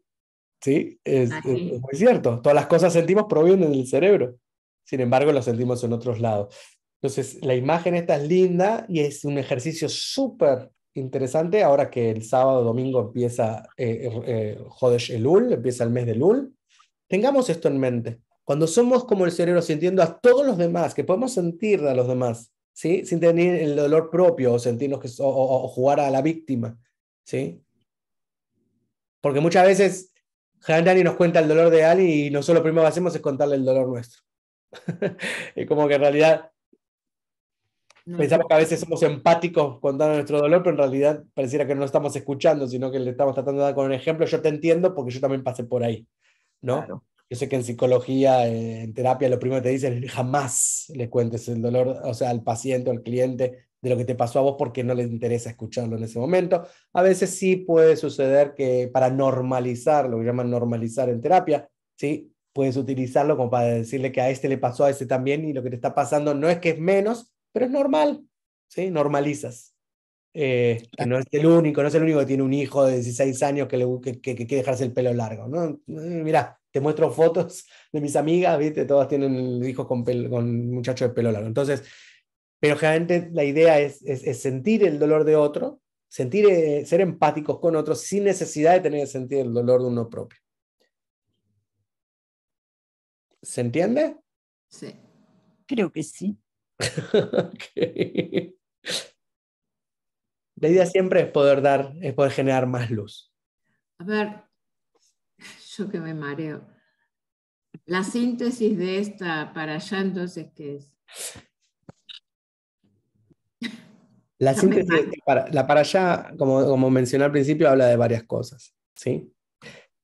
sí, es muy cierto. Todas las cosas sentimos provienen del cerebro. Sin embargo, lo sentimos en otros lados. Entonces, la imagen esta es linda y es un ejercicio súper interesante ahora que el sábado, domingo empieza Jodesh Elul, empieza el mes de Elul. Tengamos esto en mente. Cuando somos como el cerebro sintiendo a todos los demás, que podemos sentir a los demás, ¿sí? Sin tener el dolor propio o sentirnos o jugar a la víctima, ¿sí? Porque muchas veces Dani nos cuenta el dolor de Ali y nosotros lo primero que hacemos es contarle el dolor nuestro. Es como que en realidad pensamos que a veces somos empáticos contando nuestro dolor, pero en realidad pareciera que no lo estamos escuchando, sino que le estamos tratando de dar con un ejemplo. Yo te entiendo porque yo también pasé por ahí, ¿no? Claro. Yo sé que en psicología, en terapia, lo primero que te dicen es jamás le cuentes el dolor, o sea, al paciente o al cliente de lo que te pasó a vos porque no le interesa escucharlo en ese momento. A veces sí puede suceder que para normalizar, lo que llaman normalizar en terapia, ¿sí? Puedes utilizarlo como para decirle que a este le pasó a ese también y lo que te está pasando no es que es menos, pero es normal, ¿sí? Normalizas. Que no es el único, no es el único que tiene un hijo de 16 años que quiere dejarse el pelo largo, ¿no? Mirá, te muestro fotos de mis amigas, ¿viste? Todas tienen hijos con muchachos de pelo largo. Entonces, pero generalmente la idea es sentir el dolor de otro, sentir, ser empáticos con otros sin necesidad de tener que sentir el dolor de uno propio. ¿Se entiende? Sí. Creo que sí. Ok. La idea siempre es poder generar más luz. A ver, yo que me mareo. La síntesis de esta para allá, entonces, ¿qué es? La Ya me síntesis, mareo. la para allá, como mencioné al principio, habla de varias cosas, ¿sí?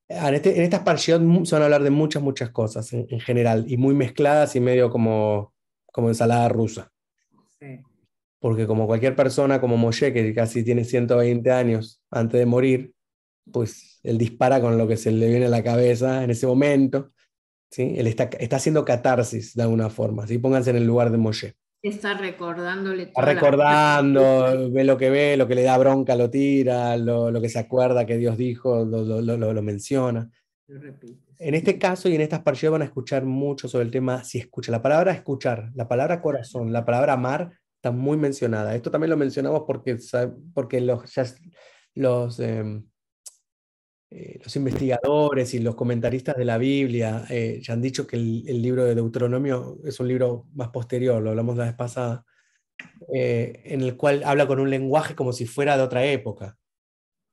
En esta expansión se van a hablar de muchas, muchas cosas en general, y muy mezcladas y medio como ensalada rusa. Sí. Porque como cualquier persona, como Moshe, que casi tiene 120 años antes de morir, pues él dispara con lo que se le viene a la cabeza en ese momento, ¿sí? Él está haciendo catarsis de alguna forma, ¿sí? Pónganse en el lugar de Moshe. Está recordándole Está todas las cosas que hizo. recordando, ve, lo que le da bronca lo tira, lo que se acuerda que Dios dijo, lo menciona. Lo repite, En sí. este caso y en estas partes van a escuchar mucho sobre el tema si escucha. La palabra escuchar, la palabra corazón, la palabra amar está muy mencionada. Esto también lo mencionamos porque los, los investigadores y los comentaristas de la Biblia ya han dicho que el libro de Deuteronomio es un libro más posterior, lo hablamos la vez pasada, en el cual habla con un lenguaje como si fuera de otra época.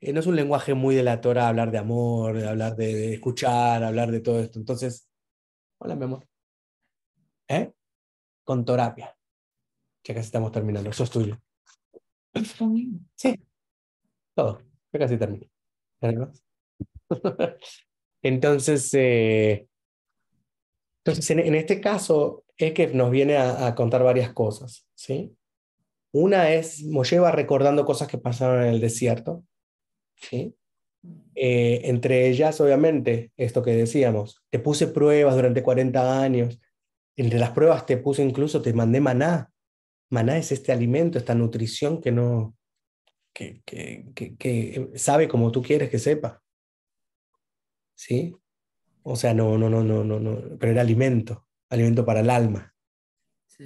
No es un lenguaje muy de la Torah hablar de amor, de hablar de escuchar, hablar de todo esto. Entonces, hola, mi amor. ¿Eh? Con terapia. Ya casi estamos terminando. Eso es tuyo. Sí, todo. Ya casi termino. Entonces, en este caso es que nos viene a contar varias cosas, ¿sí? Una es, Moshe va recordando cosas que pasaron en el desierto, ¿sí? Entre ellas, obviamente, esto que decíamos, te puse pruebas durante 40 años. Entre las pruebas te puse incluso, te mandé maná. Maná es este alimento, esta nutrición que no, que sabe como tú quieres que sepa, ¿sí? O sea, no, pero era alimento, alimento para el alma. Sí.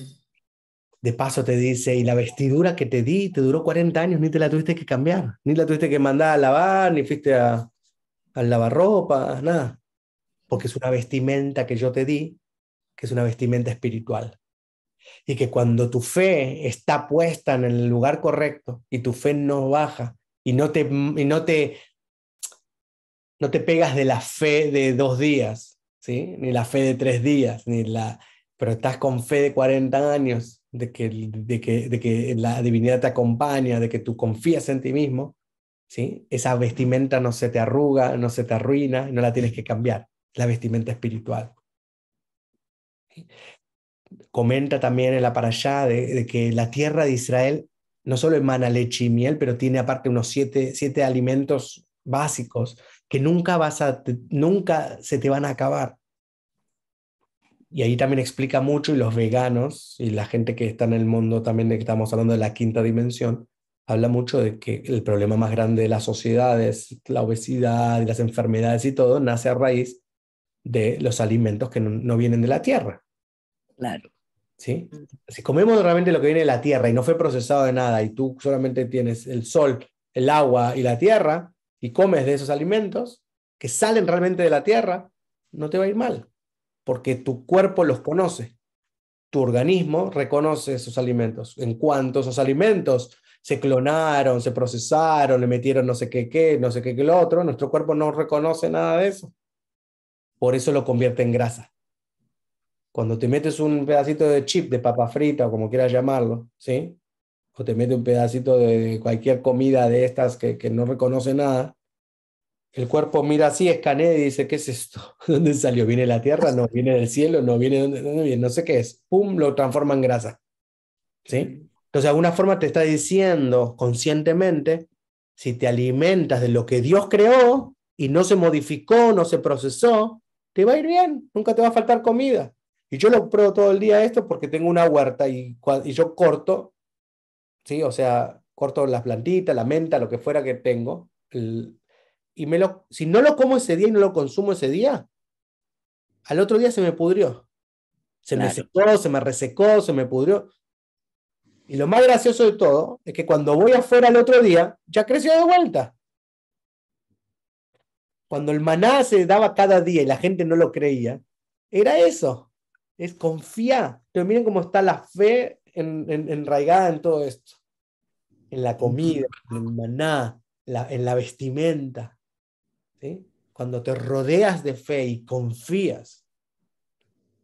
De paso te dice, y la vestidura que te di te duró 40 años, ni te la tuviste que cambiar, ni la tuviste que mandar a lavar, ni fuiste al lavarropa, nada, porque es una vestimenta que yo te di, que es una vestimenta espiritual. Y que cuando tu fe está puesta en el lugar correcto y tu fe no baja y no te pegas de la fe de 2 días, ¿sí? Ni la fe de 3 días, pero estás con fe de 40 años, de que la divinidad te acompaña, de que tú confías en ti mismo, ¿sí? Esa vestimenta no se te arruga, no se te arruina, no la tienes que cambiar. La vestimenta espiritual. Comenta también en la parashá de que la tierra de Israel no solo emana leche y miel, pero tiene aparte unos siete alimentos básicos que nunca se te van a acabar. Y ahí también explica mucho, y los veganos y la gente que está en el mundo también, de que estamos hablando de la quinta dimensión, habla mucho de que el problema más grande de las sociedades, la obesidad y las enfermedades y todo, nace a raíz de los alimentos que no vienen de la tierra. Claro. ¿Sí? Si comemos realmente lo que viene de la tierra y no fue procesado de nada y tú solamente tienes el sol, el agua y la tierra y comes de esos alimentos que salen realmente de la tierra, no te va a ir mal, porque tu cuerpo los conoce, tu organismo reconoce esos alimentos. En cuanto esos alimentos se clonaron, se procesaron, le metieron no sé qué, no sé qué lo otro, nuestro cuerpo no reconoce nada de eso. Por eso lo convierte en grasa. Cuando te metes un pedacito de chip de papa frita o como quieras llamarlo, ¿sí? O te metes un pedacito de cualquier comida de estas que no reconoce nada, el cuerpo mira así, escanea y dice, ¿qué es esto? ¿Dónde salió? ¿Viene de la tierra? No, viene del cielo, no viene de dónde viene, no sé qué es. Pum, lo transforma en grasa, ¿sí? Entonces, de alguna forma te está diciendo conscientemente, si te alimentas de lo que Dios creó y no se modificó, no se procesó, te va a ir bien, nunca te va a faltar comida. Y yo lo pruebo todo el día esto porque tengo una huerta y yo corto, ¿sí? O sea, corto las plantitas, la menta, lo que fuera que tengo, y si no lo como ese día y no lo consumo ese día, al otro día se me pudrió. Se me Claro. secó, se me resecó, se me pudrió. Y lo más gracioso de todo es que cuando voy afuera el otro día, ya creció de vuelta. Cuando el maná se daba cada día y la gente no lo creía, era eso. Es confiar. Entonces miren cómo está la fe enraigada en todo esto, en la comida, en el maná, en la vestimenta, ¿sí? Cuando te rodeas de fe y confías,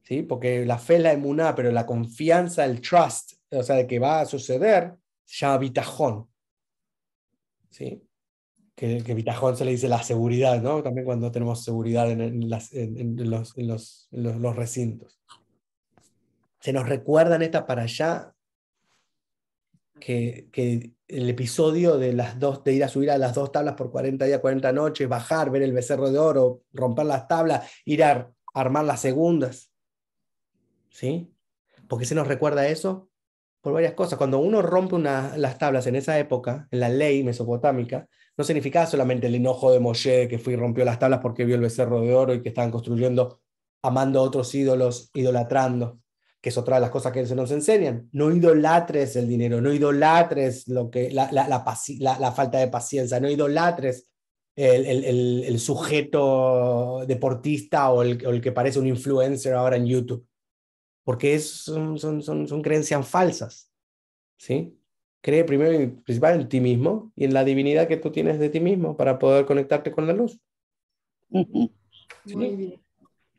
¿sí? Porque la fe es la emuná, pero la confianza, el trust, o sea, de que va a suceder, se llama bitajón, ¿sí? Que bitajón se le dice la seguridad, ¿no? También cuando tenemos seguridad los recintos. Se nos recuerda en esta para allá que el episodio de ir a subir a las 2 tablas por 40 días, 40 noches, bajar, ver el becerro de oro, romper las tablas, ir a armar las segundas, ¿sí? ¿Por qué se nos recuerda eso? Por varias cosas. Cuando uno rompe las tablas en esa época, en la ley mesopotámica, no significaba solamente el enojo de Moshe que fue y rompió las tablas porque vio el becerro de oro y que estaban construyendo, amando a otros ídolos, idolatrando, que es otra de las cosas que se nos enseñan. No idolatres el dinero, no idolatres la falta de paciencia, no idolatres el sujeto deportista o el que parece un influencer ahora en YouTube, porque son creencias falsas, ¿sí? Cree primero y principal en ti mismo y en la divinidad que tú tienes de ti mismo para poder conectarte con la luz. Ujú. Muy ¿Sí? bien.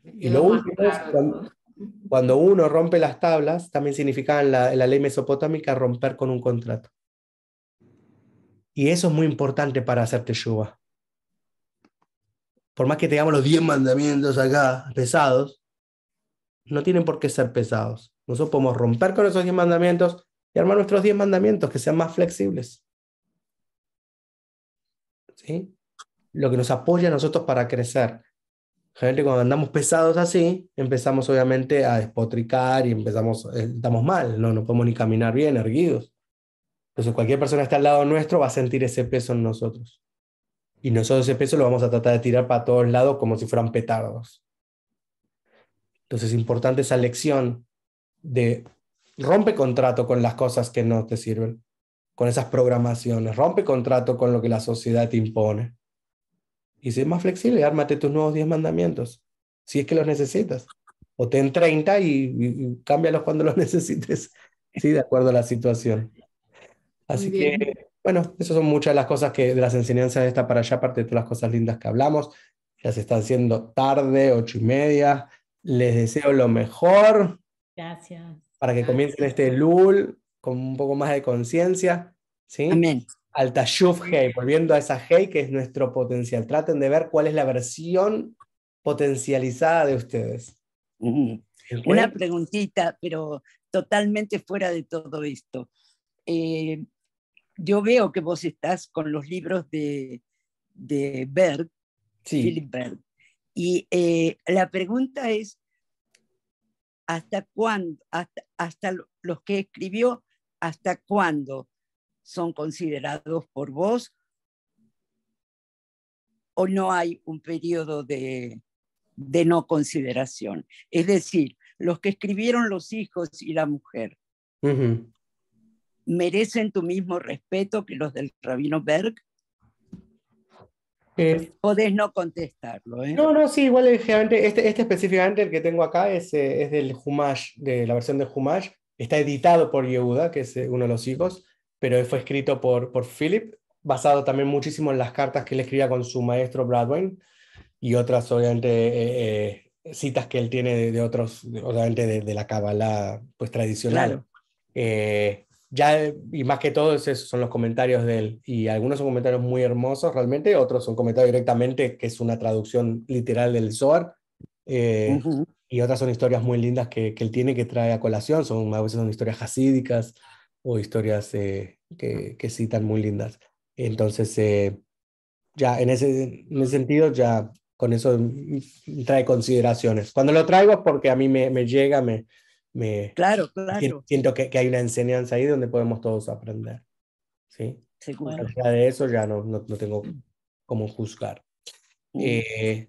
Me Y lo quedó más último es claro todo. cuando uno rompe las tablas, también significaba en la ley mesopotámica romper con un contrato. Y eso es muy importante para hacer teshuva. Por más que tengamos los 10 mandamientos acá pesados, no tienen por qué ser pesados. Nosotros podemos romper con esos 10 mandamientos y armar nuestros 10 mandamientos que sean más flexibles, ¿sí? Lo que nos apoya a nosotros para crecer. Generalmente cuando andamos pesados así, empezamos obviamente a despotricar y estamos mal, no podemos ni caminar bien, erguidos. Entonces cualquier persona que está al lado nuestro va a sentir ese peso en nosotros. Y nosotros ese peso lo vamos a tratar de tirar para todos lados como si fueran petardos. Entonces es importante esa lección de rompe contrato con las cosas que no te sirven, con esas programaciones, rompe contrato con lo que la sociedad te impone. Y sé más flexible, ármate tus nuevos 10 mandamientos, si es que los necesitas. O ten 30 y cámbialos cuando los necesites, ¿sí? De acuerdo a la situación. Muy Así bien. que, bueno, esas son muchas de las cosas de las enseñanzas de esta para allá, aparte de todas las cosas lindas que hablamos. Ya se está haciendo tarde, 8:30. Les deseo lo mejor Gracias. para que comiencen este LUL con un poco más de conciencia, ¿sí? Amén. Al Tashuf Hei, volviendo a esa Hei que es nuestro potencial. Traten de ver cuál es la versión potencializada de ustedes. Ujú. ¿Ok? Una preguntita, pero totalmente fuera de todo esto. Yo veo que vos estás con los libros de Berg, Sí. Philip Berg, y la pregunta es, ¿hasta cuándo, hasta los que escribió, hasta cuándo son considerados por vos o no hay un periodo de no consideración? Es decir, los que escribieron los hijos y la mujer, Uh-huh. ¿merecen tu mismo respeto que los del rabino Berg? Podés no contestarlo, ¿eh? No, sí, igual generalmente, este específicamente, el que tengo acá, es del Humash, de la versión de Humash. Está editado por Yehuda, que es uno de los hijos, pero fue escrito por Philip, basado también muchísimo en las cartas que él escribía con su maestro Bradway y otras, obviamente, citas que él tiene de otros, obviamente, de la Kabbalah pues, tradicional. Claro. Y más que todo, esos son los comentarios de él. Y algunos son comentarios muy hermosos realmente, otros son comentarios directamente, que es una traducción literal del Zohar. Uh-huh. Y otras son historias muy lindas que él tiene, que trae a colación. A veces son historias hasídicas o historias que citan muy lindas. Entonces, ya en ese sentido, ya con eso trae consideraciones. Cuando lo traigo es porque a mí me llega, Claro, claro. siento que hay una enseñanza ahí donde podemos todos aprender, ¿sí? Seguro. Más allá de eso ya no tengo cómo juzgar. Señor.